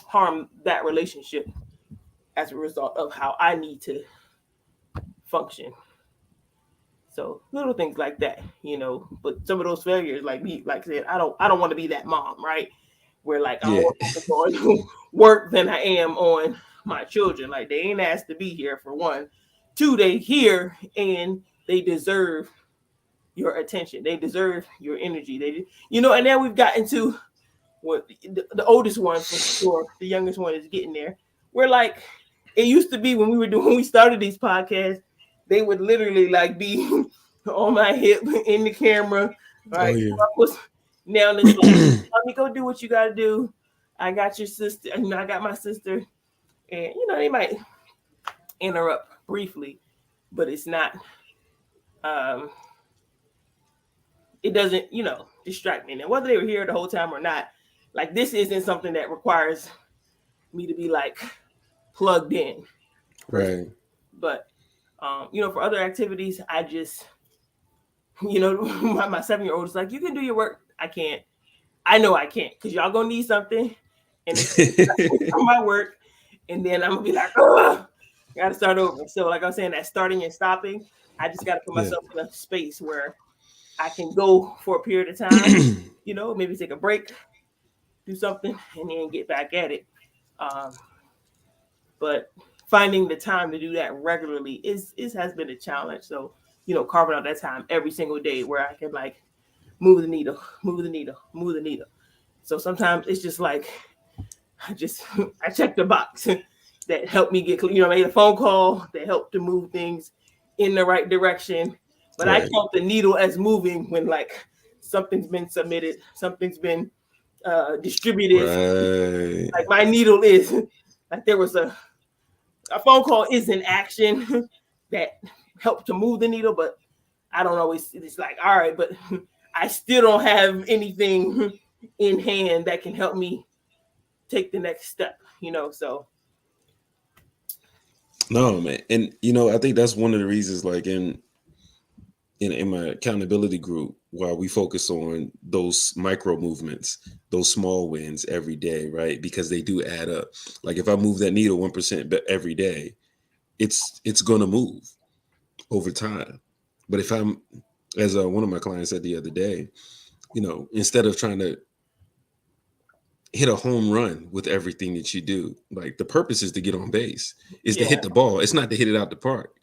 harm that relationship as a result of how I need to function. So little things like that, But some of those failures, like me, like I said, I don't want to be that mom, right? Where like I'm more focused on work than I am on my children. Like they ain't asked to be here for one. Two, they here and they deserve your attention. They deserve your energy. And then we've gotten to what the oldest one for sure, the youngest one is getting there. We're like, it used to be when we started these podcasts, they would literally like be on my hip in the camera, Oh right? yeah. Now it's like, let me go do what you gotta do. I got your sister, I got my sister, and they might interrupt briefly, but it's not. Um, it doesn't, distract me. And whether they were here the whole time or not, like this isn't something that requires me to be like plugged in. Right. But for other activities, I just, my 7-year-old is like, you can do your work. I can't. I know I can't because y'all gonna need something, and it's from my work, and then I'm gonna be like, oh, I gotta start over. So, like I was saying, that starting and stopping, I just gotta put Yeah. myself in a space where I can go for a period of time, maybe take a break, do something, and then get back at it. But finding the time to do that regularly has been a challenge. So, carving out that time every single day where I can like move the needle, move the needle, move the needle. So sometimes it's just like I checked the box that helped me get, made a phone call that helped to move things in the right direction. But I Right. count the needle as moving when like something's been submitted, something's been distributed. Right. Like my needle is like there was a phone call is an action that helped to move the needle, but I don't always. It's like, all right, but I still don't have anything in hand that can help me take the next step. So No, man. And I think that's one of the reasons, like in my accountability group, while we focus on those micro movements, those small wins every day, right? Because they do add up. Like if I move that needle 1% every day, it's gonna move over time. But if I'm, as one of my clients said the other day, instead of trying to hit a home run with everything that you do, like the purpose is to get on base, is to yeah, hit the ball. It's not to hit it out the park,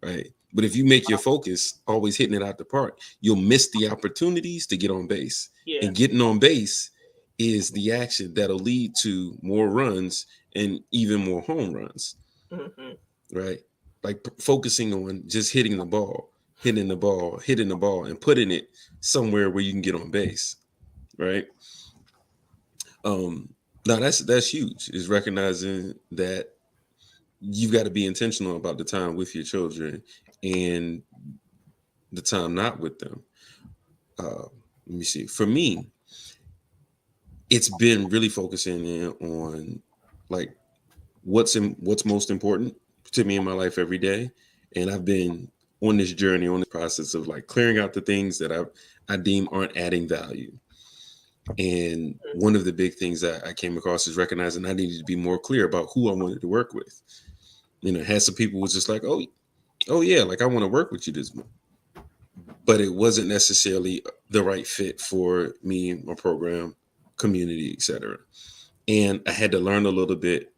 right? But if you make your focus always hitting it out the park, you'll miss the opportunities to get on base. yeah, And getting on base is the action that'll lead to more runs and even more home runs, hmm right? Like focusing on just hitting the ball, hitting the ball, hitting the ball, and putting it somewhere where you can get on base, right? Now that's huge, is recognizing that you've got to be intentional about the time with your children and the time not with them. Let me see. For me, it's been really focusing in on like what's most important to me in my life every day. And I've been on this journey, on the process of like clearing out the things that I deem aren't adding value. And one of the big things that I came across is recognizing I needed to be more clear about who I wanted to work with. Had some people was just like, oh yeah, like I want to work with you this month. But it wasn't necessarily the right fit for me, my program, community, etc. And I had to learn a little bit.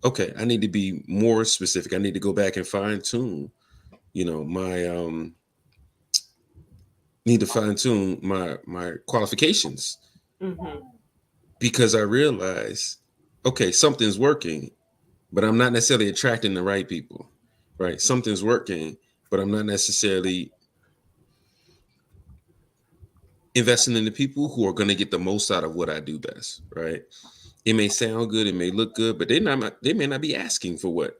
Okay, I need to be more specific. I need to go back and fine tune, my need to fine tune my qualifications, hmm because I realized, okay, something's working, but I'm not necessarily attracting the right people, right? Something's working, but I'm not necessarily investing in the people who are going to get the most out of what I do best, right? It may sound good, it may look good, but they may not be asking for what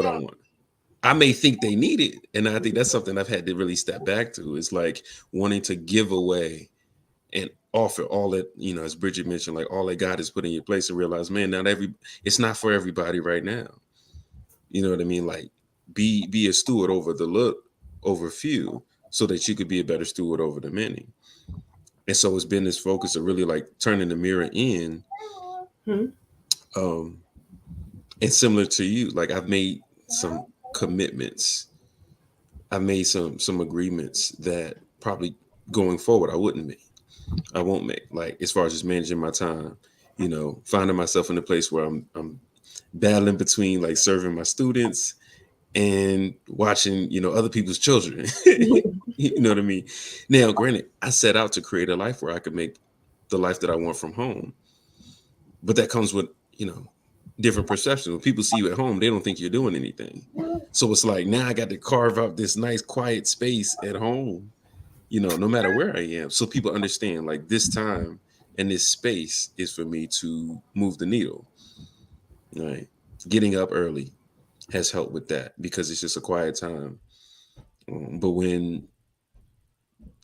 I want. I may think they need it, and I think that's something I've had to really step back to. Is like wanting to give away and offer all that, as Bridget mentioned, like all that God has put in your place, and realize, man, it's not for everybody right now. You know what I mean? Like be a steward over few, so that you could be a better steward over the many. And so it's been this focus of really like turning the mirror in. hmm Um, and similar to you, like I've made some commitments. I've made some agreements that probably going forward I won't make. Like as far as just managing my time, finding myself in a place where I'm battling between like serving my students and watching, other people's children. You know what I mean? Now, granted, I set out to create a life where I could make the life that I want from home. But that comes with, different perceptions. When people see you at home, they don't think you're doing anything. So it's like now I got to carve out this nice quiet space at home, no matter where I am. So people understand like this time and this space is for me to move the needle. Right. Getting up early has helped with that because it's just a quiet time. But when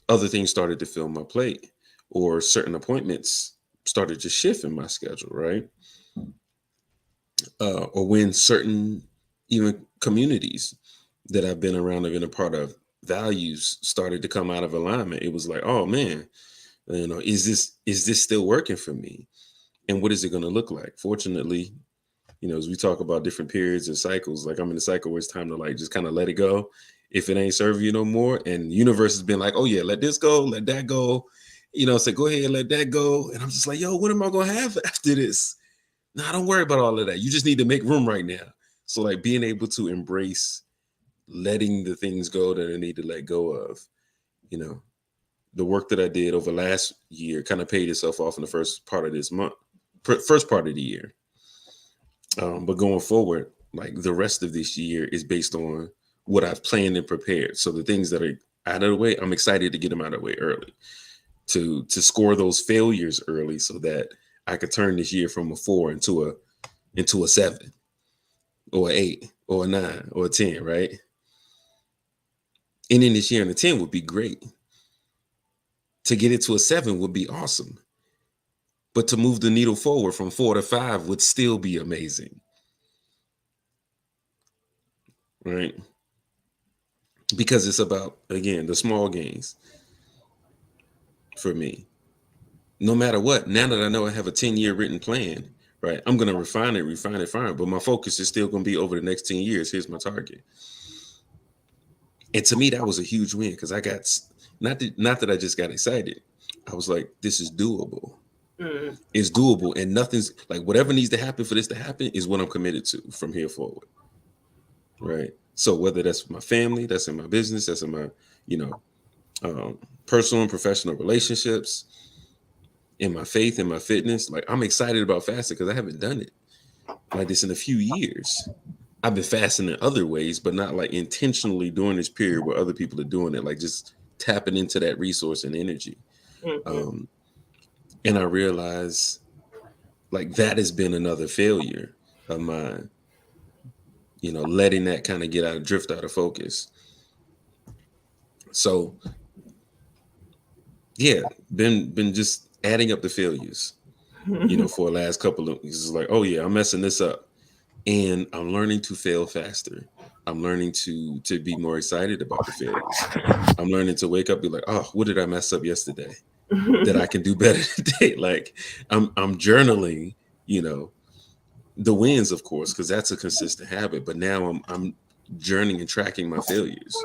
other things started to fill my plate or certain appointments started to shift in my schedule, right? Or when certain even communities that I've been around, I've been a part of, values started to come out of alignment. It was like, oh man, is this still working for me? And what is it going to look like? Fortunately, as we talk about different periods and cycles, like I'm in a cycle where it's time to like just kind of let it go if it ain't serving you no more. And the universe has been like, oh yeah, let this go, let that go. Say go ahead, let that go. And I'm just like, yo, what am I gonna have after this? Nah, don't worry about all of that. You just need to make room right now. So like being able to embrace letting the things go that I need to let go of, the work that I did over last year kind of paid itself off in the first part of this month, first part of the year. But going forward, like the rest of this year is based on what I've planned and prepared. So the things that are out of the way, I'm excited to get them out of the way early, to score those failures early, so that I could turn this year from a 4 into a 7, or 8, or a 9, or a 10, right? And in this year, and a 10 would be great. To get it to a 7 would be awesome. But to move the needle forward from 4 to 5 would still be amazing. Right? Because it's about, again, the small gains for me. No matter what, now that I know I have a 10-year written plan, right, I'm going to refine it. But my focus is still going to be over the next 10 years. Here's my target. And to me, that was a huge win because I got, not that I just got excited. I was like, this is doable. Mm-hmm. It's doable. And nothing's like, whatever needs to happen for this to happen is what I'm committed to from here forward. Right. So whether that's my family, that's in my business, that's in my, personal and professional relationships, in my faith, in my fitness, like I'm excited about fasting because I haven't done it like this in a few years. I've been fasting in other ways, but not like intentionally during this period where other people are doing it, like just tapping into that resource and energy. Mm-hmm. And I realize like that has been another failure of mine, letting that kind of drift out of focus. So yeah, been just adding up the failures, for the last couple of weeks. It's like, oh yeah, I'm messing this up. And I'm learning to fail faster. I'm learning to be more excited about the failures. I'm learning to wake up and be like, oh, what did I mess up yesterday that I can do better today? Like I'm journaling, the wins, of course, because that's a consistent habit. But now I'm journaling and tracking my failures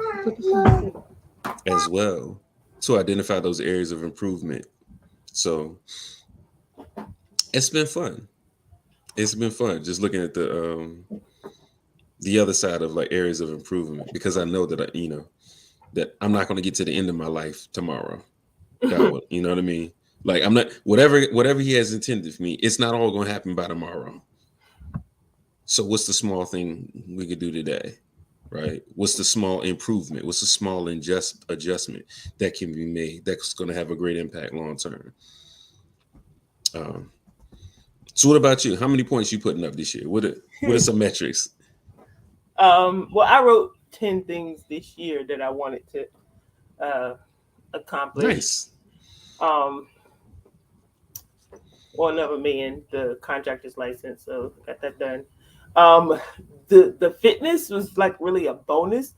as well to identify those areas of improvement. So it's been fun. It's been fun just looking at the other side of like areas of improvement, because I know that that I'm not going to get to the end of my life tomorrow. God, you know what I mean? Like I'm not, whatever he has intended for me, it's not all going to happen by tomorrow. So what's the small thing we could do today? Right? What's the small improvement? What's the small adjustment that can be made that's going to have a great impact long term? So what about you? How many points you putting up this year? What are some metrics? Well, I wrote 10 things this year that I wanted to accomplish. Nice. One of them being the contractor's license, so got that done. The fitness was like really a bonus,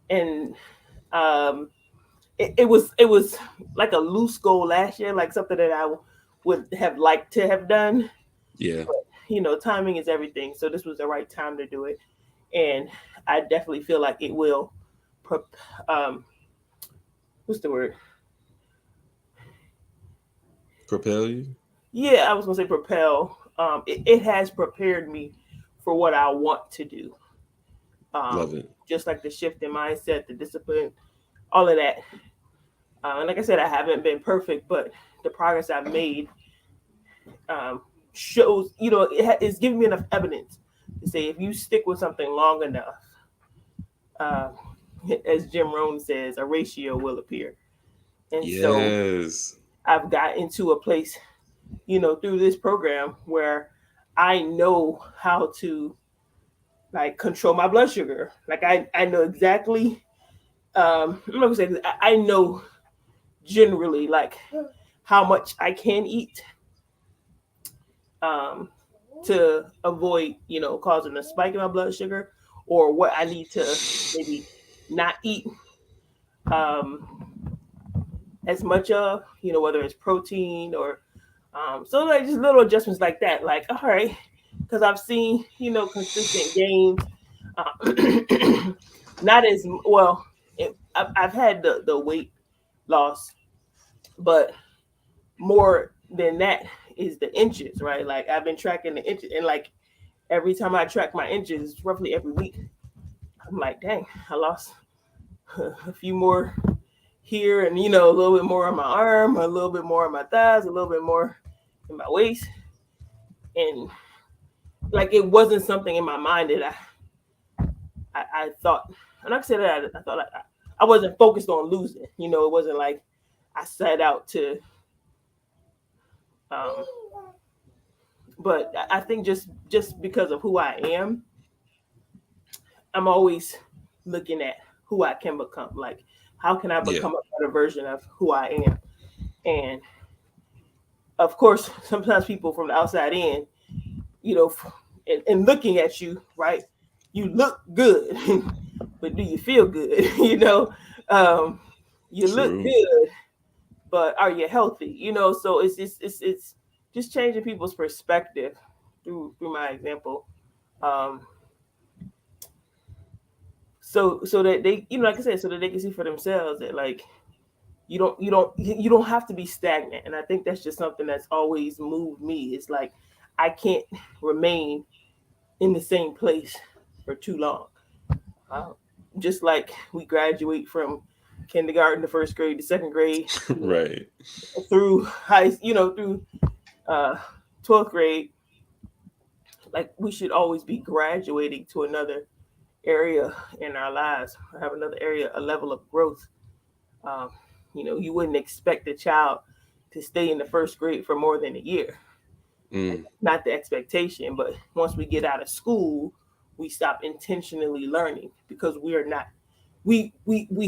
and it was like a loose goal last year, like something that I would have liked to have done. Yeah. But, timing is everything, so this was the right time to do it, and I definitely feel like it will. What's the word? Propel you? Yeah, I was gonna say propel. It has prepared me for what I want to do. Love it. Just like the shift in mindset, the discipline, all of that. And like I said, I haven't been perfect, but the progress I've made um, shows, it's giving me enough evidence to say if you stick with something long enough, uh, as Jim Rohn says, a ratio will appear. And so Yes. I've got into a place, through this program where I know how to like control my blood sugar. Like I know exactly. I'm not gonna say I know generally like how much I can eat um, to avoid, causing a spike in my blood sugar, or what I need to maybe not eat um, as much of, whether it's protein or so like just little adjustments like that. Like, all right, because I've seen, consistent gains. Not as well. I've had the weight loss, but more than that is the inches, right? Like I've been tracking the inches, and like every time I track my inches, roughly every week, I'm like, dang, I lost a few more here, and a little bit more on my arm, a little bit more on my thighs, a little bit more in my waist, and like it wasn't something in my mind that I thought, and like I said, I thought I wasn't focused on losing. It wasn't like I set out to. Um, but I think just because of who I am, I'm always looking at who I can become. Like, how can I Yeah. become a better version of who I am? And of course, sometimes people from the outside in, you know, and looking at you, right? You look good, but do you feel good? Um, you look True. good, but are you healthy? So it's just changing people's perspective through my example. Um, so that they, like I said, so that they can see for themselves that like you don't have to be stagnant. And I think that's just something that's always moved me. It's like I can't remain in the same place for too long. Uh, just like we graduate from kindergarten to first grade to second grade, Right. through through uh 12th grade, like we should always be graduating to another area in our lives, or have another area, a level of growth. um, you wouldn't expect a child to stay in the first grade for more than a year. Mm. Not the expectation, but once we get out of school, we stop intentionally learning because we are not we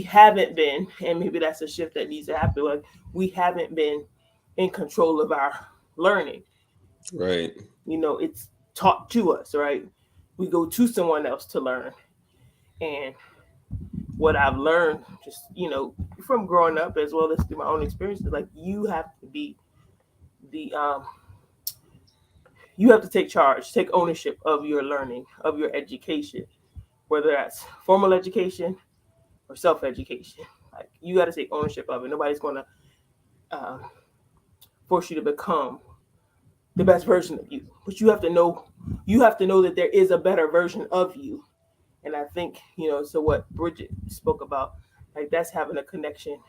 haven't been, and maybe that's a shift that needs to happen. Like we haven't been in control of our learning. Right. It's taught to us, right? We go to someone else to learn. And what I've learned, just from growing up as well as through my own experiences, like the you have to take charge, take ownership of your learning, of your education, whether that's formal education or self education. Like you got to take ownership of it. Nobody's going to uh, force you to become the best version of you, but you have to know that there is a better version of you. And I think so what Bridget spoke about, like that's having a connection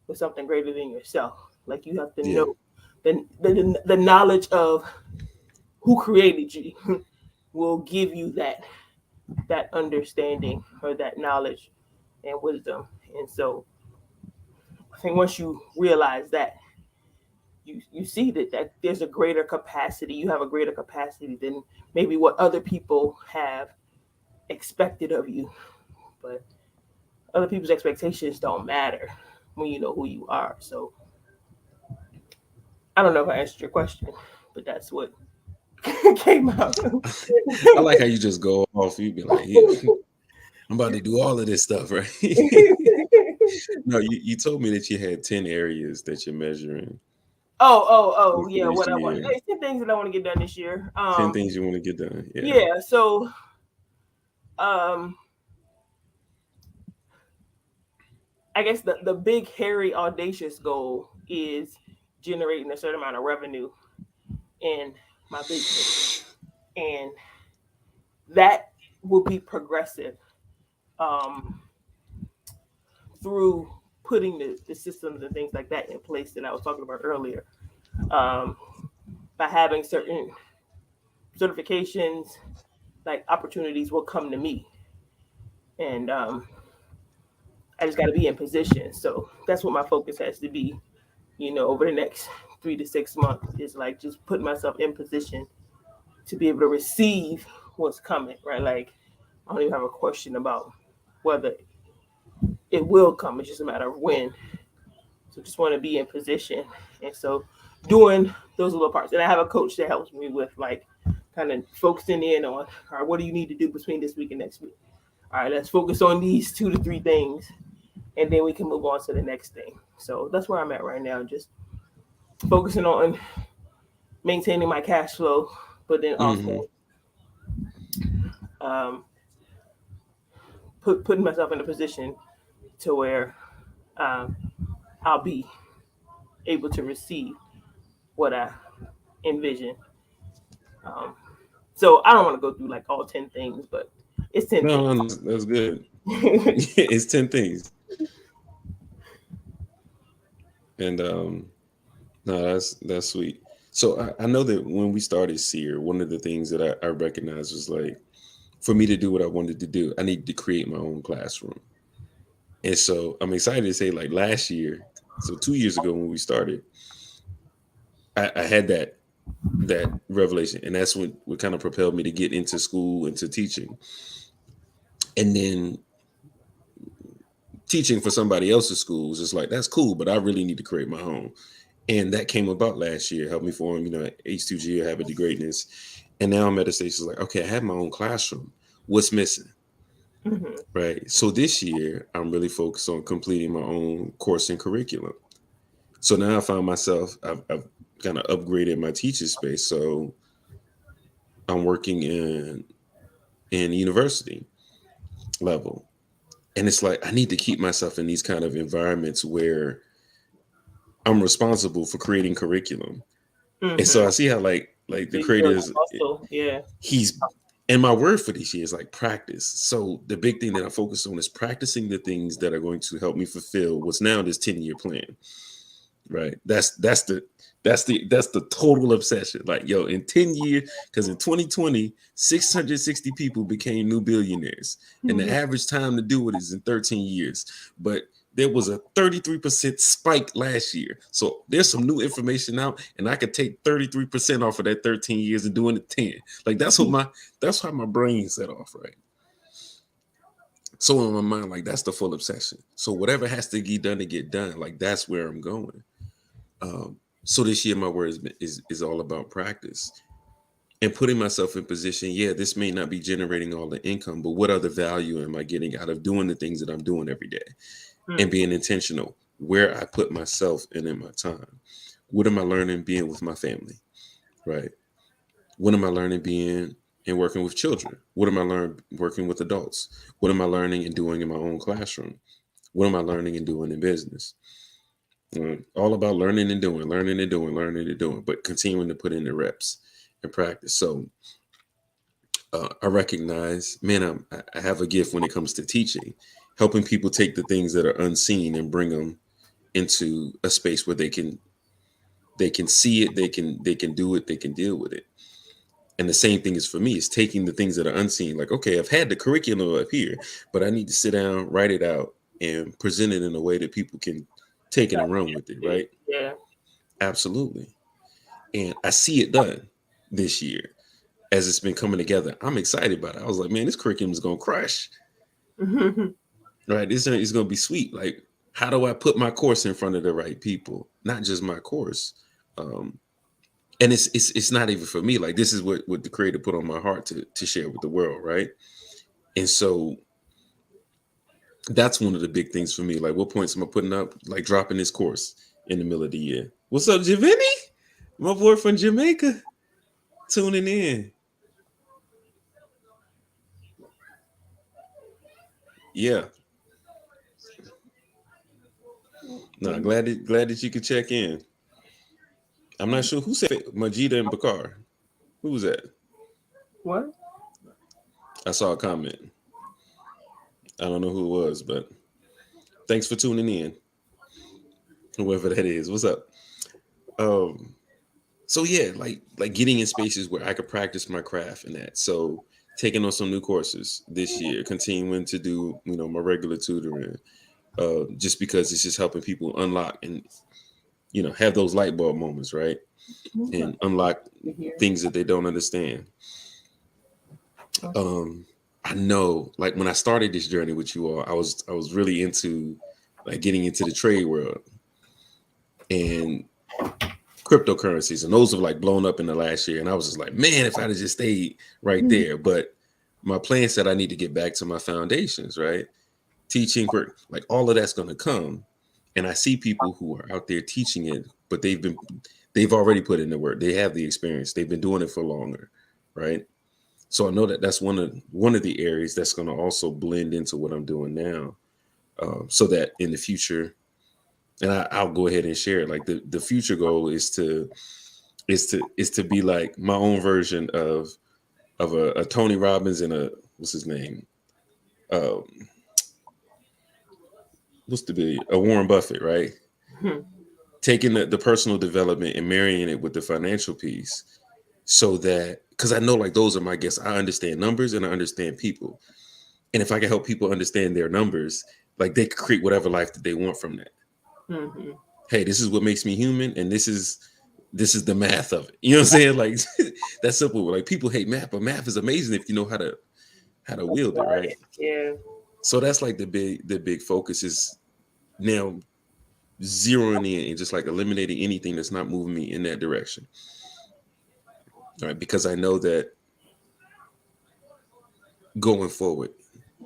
with something greater than yourself. Like you have to Yeah. know the knowledge of who created you will give you that understanding or that knowledge and wisdom. And so I think once you realize that, you see that there's a greater capacity. You have a greater capacity than maybe what other people have expected of you. But other people's expectations don't matter when you know who you are. So I don't know if I answered your question, but that's what came out. I like how you just go off. You be like, yeah, I'm about to do all of this stuff, right? No, you told me that you had 10 areas that you're measuring Oh, for yeah. this What I want, year. hey, 10 things that I want to get done this year. 10 things you want to get done. Yeah. Yeah. So, um, I guess the big, hairy, audacious goal is generating a certain amount of revenue in my business, and that will be progressive um, through putting the systems and things like that in place that I was talking about earlier. Um, by having certain certifications, like opportunities will come to me, and I just got to be in position. So that's what my focus has to be. Over the next 3 to 6 months is like just putting myself in position to be able to receive what's coming. Right, like I don't even have a question about whether it will come. It's just a matter of when. So just want to be in position, and so doing those little parts. And I have a coach that helps me with like kind of focusing in on, all right, what do you need to do between this week and next week? All right, let's focus on these 2 to 3 things, and then we can move on to the next thing. So that's where I'm at right now, just focusing on maintaining my cash flow, but then also um, putting myself in a position to where um, I'll be able to receive what I envision. Um, so I don't want to go through like all 10 things, but it's 10 No, things. no, that's good. It's 10 things. And no, that's sweet. So I know that when we started Seer, one of the things that I recognized was like, for me to do what I wanted to do, I needed to create my own classroom. And so I'm excited to say, like last year, so 2 years ago when we started, I had that revelation, and that's what kind of propelled me to get into school, into teaching, and then teaching for somebody else's schools. It's like that's cool, but I really need to create my own. And that came about last year, helped me form, H2G, Habit to Greatness. And now I'm at a stage like, okay, I have my own classroom. What's missing? Mm-hmm. Right. So this year, I'm really focused on completing my own course and curriculum. So now I found myself, I've kind of upgraded my teaching space. So I'm working in university level. And it's like, I need to keep myself in these kind of environments where I'm responsible for creating curriculum. And so I Mm-hmm. see how like So the you feel creators, like also, yeah. he's, and my word for this year is like practice. So the big thing that I focus on is practicing the things that are going to help me fulfill what's now this 10-year plan. Right. That's the total obsession. Like, yo, in 10 years, because in 2020, 660 people became new billionaires. And the average time to do it is in 13 years. But there was a 33% spike last year. So there's some new information out, and I could take 33% off of that 13 years and doing it 10. Like that's how my brain set off, right? So in my mind, like that's the full obsession. So whatever has to get done to get done, like that's where I'm going. So this year, my word is all about practice and putting myself in position. Yeah, this may not be generating all the income, but what other value am I getting out of doing the things that I'm doing every day and being intentional where I put myself and in my time? What am I learning being with my family? Right. What am I learning being and working with children? What am I learning working with adults? What am I learning and doing in my own classroom? What am I learning and doing in business? All about learning and doing, learning and doing, learning and doing, but continuing to put in the reps and practice. So I recognize, man, I have a gift when it comes to teaching, helping people take the things that are unseen and bring them into a space where they can see it, they can do it, they can deal with it. And the same thing is for me, is taking the things that are unseen. Like, okay, I've had the curriculum up here, but I need to sit down, write it out, and present it in a way that people can take it and run with it, right? Yeah. Absolutely. And I see it done this year as it's been coming together. I'm excited about it. I was like, man, this curriculum is going to crush, right? This is going to be sweet. Like, how do I put my course in front of the right people? Not just my course. And it's not even for me. Like, this is what the creator put on my heart to share with the world, right? And so that's one of the big things for me. Like, what points am I putting up? Like, dropping this course in the middle of the year. What's up, Giovanni? My boy from Jamaica tuning in. Yeah. No, glad that you could check in. I'm not sure who said it. Majida and Bakar. Who was that? What? I saw a comment. I don't know who it was, but thanks for tuning in. whoever that is. What's up? Um, so yeah, like getting in spaces where I could practice my craft and that. So taking on some new courses this year, continuing to do my regular tutoring, just because it's just helping people unlock and have those light bulb moments, right? Okay. And unlock To hear. things that they don't understand. Okay. Um, I know, like when I started this journey with you all, I was really into like getting into the trade world and cryptocurrencies, and those have like blown up in the last year. And I was just like, man, if I'd have just stayed right there. But my plan said I need to get back to my foundations, right? Teaching, like all of that's going to come. And I see people who are out there teaching it, but they've already put in the work. They have the experience. They've been doing it for longer, right? So I know that that's one of the areas that's going to also blend into what I'm doing now, so that in the future, and I'll go ahead and share it. Like the future goal is to be like my own version of a Tony Robbins and a what's his name, um, what's to be a Warren Buffett, right? Hmm. Taking the personal development and marrying it with the financial piece, so that because I know like those are my guests. I understand numbers and I understand people. And if I can help people understand their numbers, like they could create whatever life that they want from that. Hmm. Hey, this is what makes me human, and this is the math of it. You know what I'm saying? Like that's simple. Like people hate math, but math is amazing if you know how to wield it, right? Right. Yeah. So that's like the big focus is now zeroing in and just like eliminating anything that's not moving me in that direction. All right, because I know that going forward,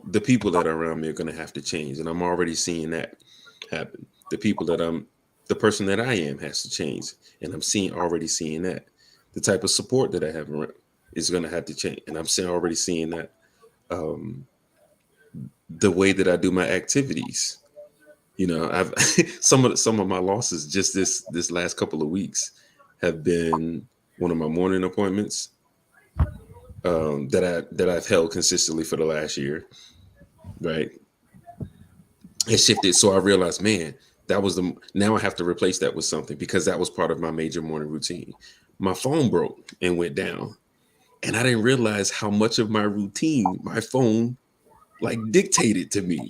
the people that are around me are going to have to change, and I'm already seeing that happen. The person that I am has to change, and I'm already seeing that. The type of support that I have around is going to have to change, and already seeing that. Um, the way that I do my activities, I've some of my losses just this last couple of weeks have been one of my morning appointments, that I've held consistently for the last year, right? It shifted. So I realized, man, now I have to replace that with something because that was part of my major morning routine. My phone broke and went down. And I didn't realize how much of my routine my phone like dictated to me.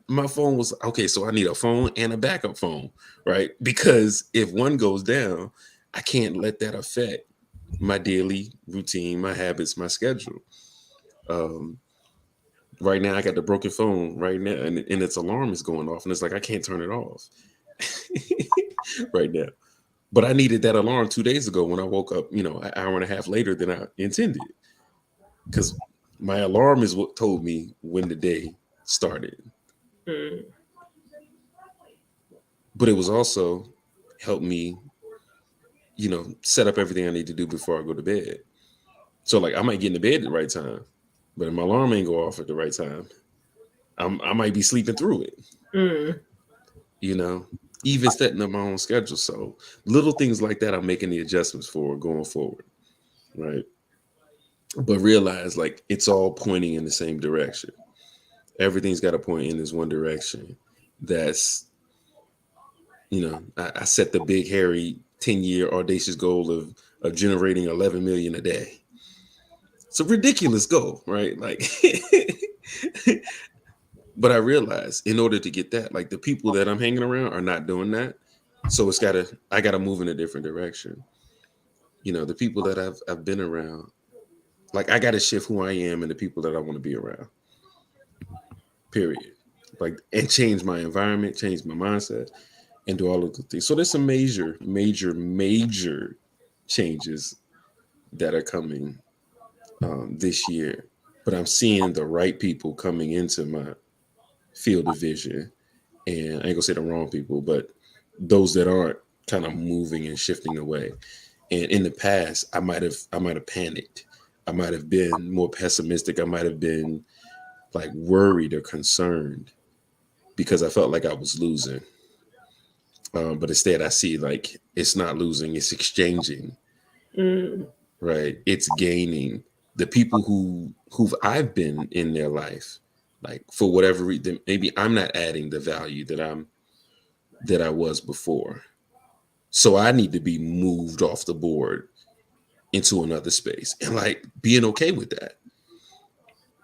My phone was okay. So I need a phone and a backup phone, right? Because if one goes down, I can't let that affect my daily routine, my habits, my schedule. Um, right now I got the broken phone right now, and its alarm is going off, and it's like I can't turn it off right now. But I needed that alarm 2 days ago when I woke up, an hour and a half later than I intended, because my alarm is what told me when the day started. Mm. But it was also helped me, set up everything I need to do before I go to bed. So like I might get into bed at the right time, but if my alarm ain't go off at the right time, I might be sleeping through it. Mm. you know, even setting up my own schedule. So little things like that, I'm making the adjustments for going forward, right? But realize like it's all pointing in the same direction. Everything's got to point in this one direction. That's, I set the big, hairy 10-year audacious goal of generating 11 million a day. It's a ridiculous goal, right? Like, but I realize in order to get that, like the people that I'm hanging around are not doing that. So I gotta move in a different direction. The people that I've been around, like I gotta shift who I am and the people that I want to be around. Period. Like, and change my environment, change my mindset, and do all of the things. So there's some major, major, major changes that are coming this year. But I'm seeing the right people coming into my field of vision, and I ain't gonna say the wrong people, but those that aren't kind of moving and shifting away. And in the past, I might have panicked. I might have been more pessimistic. I might have been like worried or concerned because I felt like I was losing. But instead, I see like it's not losing; it's exchanging. Mm. Right? It's gaining. The people who've I've been in their life, like for whatever reason, maybe I'm not adding the value that I'm that I was before. So I need to be moved off the board into another space and like being okay with that.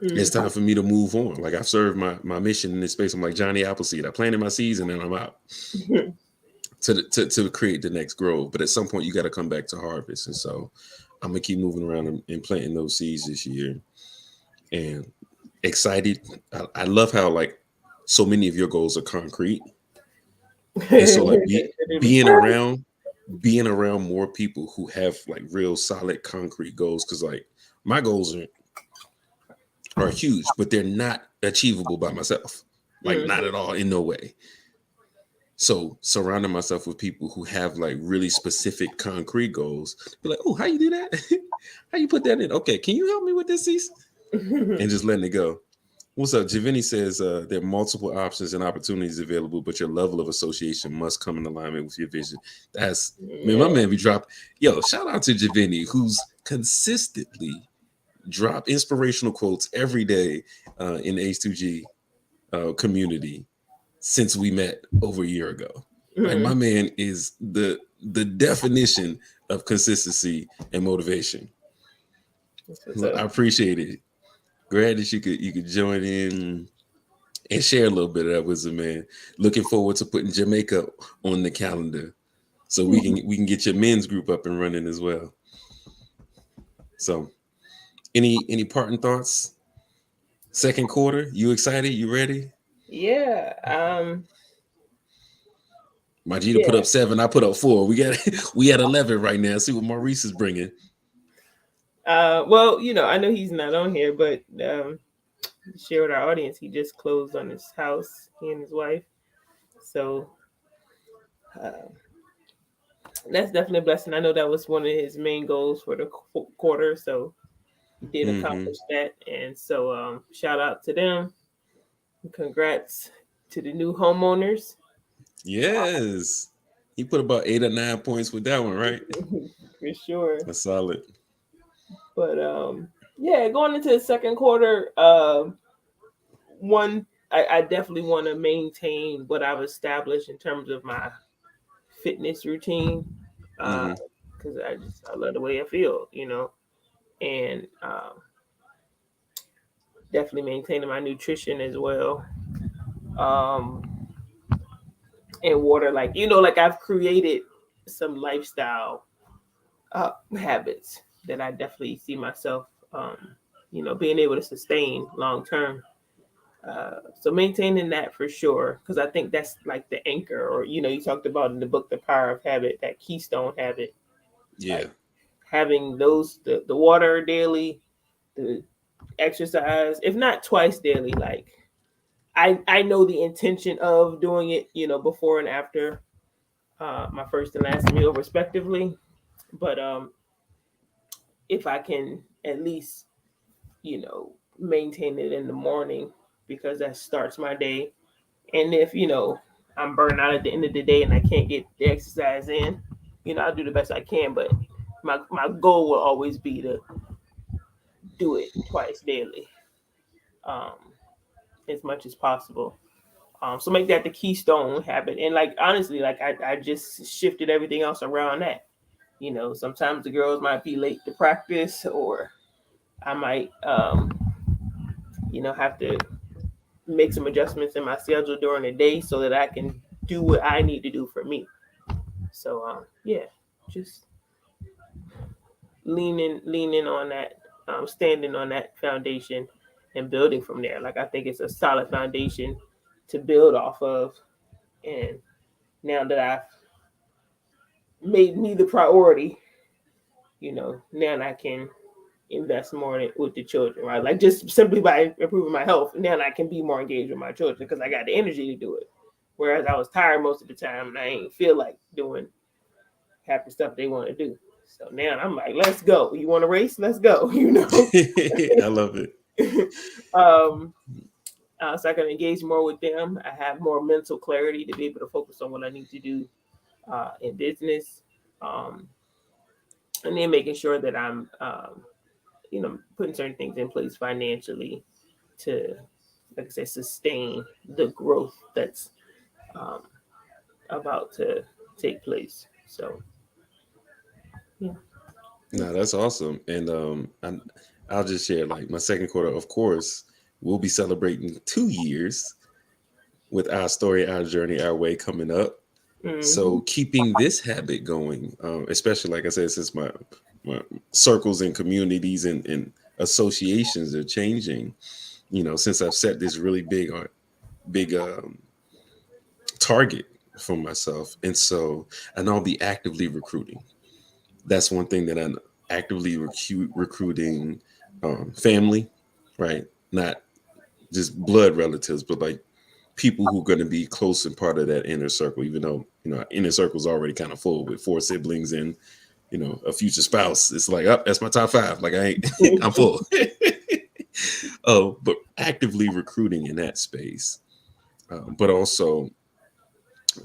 It's time for me to move on. Like I've served my mission in this space. I'm like Johnny Appleseed. I planted my seeds and then I'm out to create the next grove. But at some point you got to come back to harvest. And so I'm gonna keep moving around and planting those seeds this year. And excited. I love how like so many of your goals are concrete. And so like being around more people who have like real solid concrete goals, because like my goals are huge, but they're not achievable by myself. Like not at all, in no way. So surrounding myself with people who have like really specific concrete goals, be like, oh, how you do that? How you put that in? Okay, can you help me with this, Cease? And just letting it go. What's up? Giovanni says there are multiple options and opportunities available, but your level of association must come in alignment with your vision. That's man, my man be dropped. Yo, shout out to Giovanni, who's consistently drop inspirational quotes every day in the H2G community since we met over a year ago. Like my man is the definition of consistency and motivation. I appreciate it. Glad that you could join in and share a little bit of that wisdom, man. Looking forward to putting Jamaica on the calendar so we can get your men's group up and running as well. So any parting thoughts? Second quarter, you excited? You ready? Yeah. My G to put up 7, I put up 4. We at 11 right now. See what Maurice is bringing. Well, I know he's not on here, but share with our audience, he just closed on his house, he and his wife. So that's definitely a blessing. I know that was one of his main goals for the quarter, so he did accomplish that. And so shout out to them. Congrats to the new homeowners. Yes. He put about 8 or 9 points with that one, right? For sure. That's solid. But yeah, going into the second quarter, I definitely want to maintain what I've established in terms of my fitness routine, because I love the way I feel, and definitely maintaining my nutrition as well, and water, like I've created some lifestyle habits that I definitely see myself being able to sustain long term. So maintaining that for sure, because I think that's like the anchor, or you talked about in the book, The Power of Habit, that keystone habit. Yeah. Like having those, the water daily, the exercise, if not twice daily. Like I know the intention of doing it, before and after my first and last meal, respectively. But if I can at least, maintain it in the morning, because that starts my day. And if, I'm burned out at the end of the day and I can't get the exercise in, I'll do the best I can. But my goal will always be to do it twice daily, um, as much as possible. So make that the keystone habit. And like, honestly, like I just shifted everything else around that. Sometimes the girls might be late to practice, or I might, have to make some adjustments in my schedule during the day so that I can do what I need to do for me. So yeah, just leaning on that, standing on that foundation and building from there. Like I think it's a solid foundation to build off of. And now that I've made me the priority, now I can invest more in it with the children, right? Like just simply by improving my health, now I can be more engaged with my children because I got the energy to do it. Whereas I was tired most of the time and I ain't feel like doing half the stuff they want to do. So now I'm like, let's go. You want to race? Let's go. I love it. So I can engage more with them. I have more mental clarity to be able to focus on what I need to do in business, and then making sure that I'm, putting certain things in place financially to, like I said, sustain the growth that's about to take place. So yeah. No, that's awesome. And I'll just share like my second quarter, of course, we'll be celebrating 2 years with our story, our journey, our way coming up. Hmm. So keeping this habit going, especially like I said, since my circles and communities and associations are changing, since I've set this really big target for myself, and so and I'll be actively recruiting. That's one thing that I'm actively recruiting family, right? Not just blood relatives, but like people who are going to be close and part of that inner circle. Even though our inner circle is already kind of full with 4 siblings and a future spouse. It's like, oh, that's my top five. Like I ain't, I'm full. Oh, but actively recruiting in that space, but also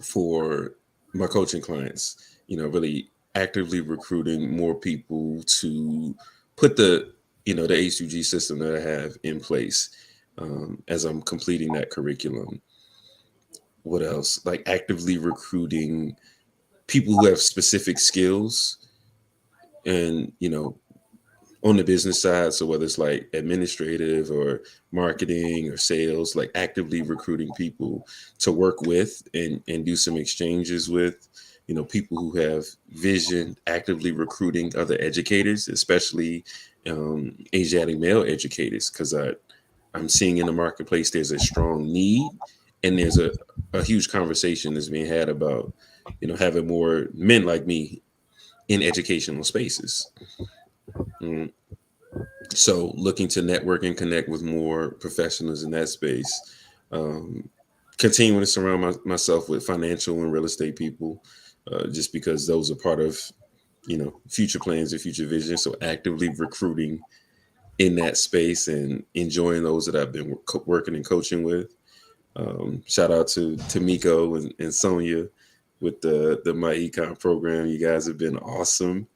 for my coaching clients, really actively recruiting more people to put the HUG system that I have in place as I'm completing that curriculum. What else? Like actively recruiting people who have specific skills and, on the business side. So whether it's like administrative or marketing or sales, like actively recruiting people to work with and do some exchanges with, people who have vision, actively recruiting other educators, especially Asiatic male educators, because I'm seeing in the marketplace there's a strong need and there's a huge conversation that's being had about, having more men like me in educational spaces. Mm, so looking to network and connect with more professionals in that space, um, continuing to surround myself with financial and real estate people, just because those are part of future plans and future vision. So actively recruiting in that space and enjoying those that I've been working and coaching with. Shout out to Miko and Sonia with the my econ program. You guys have been awesome,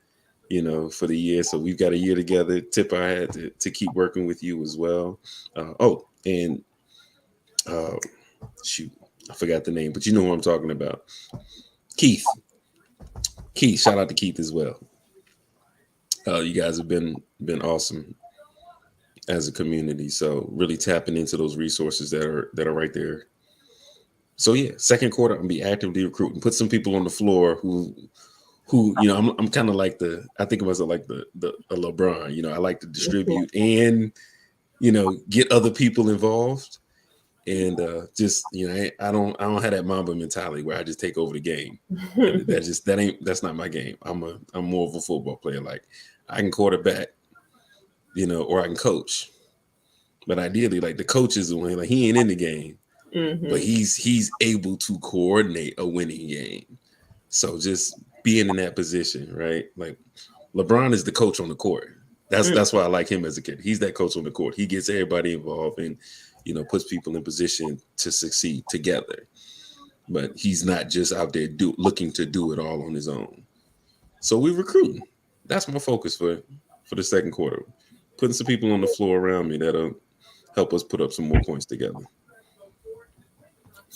for the year. So we've got a year together. Tip I had to keep working with you as well. And uh, shoot, I forgot the name, but you know who I'm talking about. Keith. Keith, shout out to Keith as well. You guys have been awesome as a community. So really tapping into those resources that are right there. So yeah, second quarter, I'm gonna be actively recruiting. Put some people on the floor who I'm kind of like I think of myself like the a LeBron. I like to distribute and get other people involved, and just I don't have that Mamba mentality where I just take over the game. That's not my game. I'm more of a football player. Like I can quarterback, or I can coach, but ideally like the coach is the one, like he ain't in the game, but Hmm. he's able to coordinate a winning game. So just being in that position, right? Like LeBron is the coach on the court. That's why I like him as a kid. He's that coach on the court. He gets everybody involved and puts people in position to succeed together. But he's not just out there looking to do it all on his own. So we recruiting. That's my focus for the second quarter. Putting some people on the floor around me that'll help us put up some more points together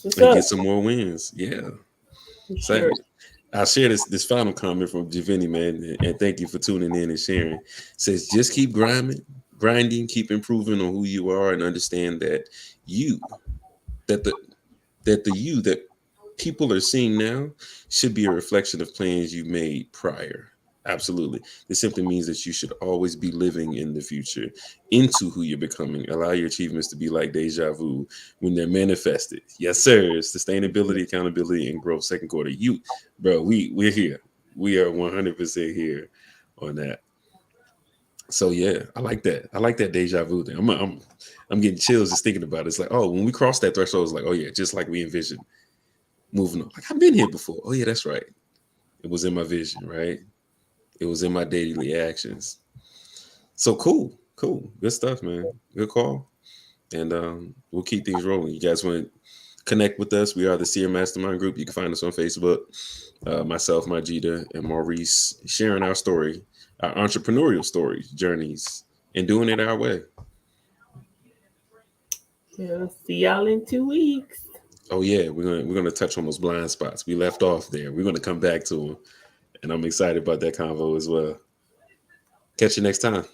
What's and up? get some more wins. Yeah. For So sure. I'll share this final comment from Giovanni, man, and thank you for tuning in and sharing. It says just keep grinding, keep improving on who you are, and understand you that the the you that people are seeing now should be a reflection of plans you made prior. Absolutely. This simply means that you should always be living in the future into who you're becoming. Allow your achievements to be like deja vu when they're manifested. Yes, sir. Sustainability, accountability, and growth. Second quarter. Bro, we're here. We are 100% here on that. So yeah, I like that. I like that deja vu thing. I'm getting chills just thinking about it. It's like, oh, when we cross that threshold, it's like, oh yeah, just like we envisioned moving on. Like I've been here before. Oh yeah, that's right. It was in my vision, right? It was in my daily actions. So cool, cool, good stuff, man. Good call, and we'll keep things rolling. You guys want to connect with us? We are the Seer Mastermind Group. You can find us on Facebook. Myself, Majida, and Maurice sharing our story, our entrepreneurial stories, journeys, and doing it our way. Yeah, see y'all in 2 weeks. Oh yeah, we're gonna touch on those blind spots. We left off there. We're gonna come back to them, and I'm excited about that convo as well. Catch you next time.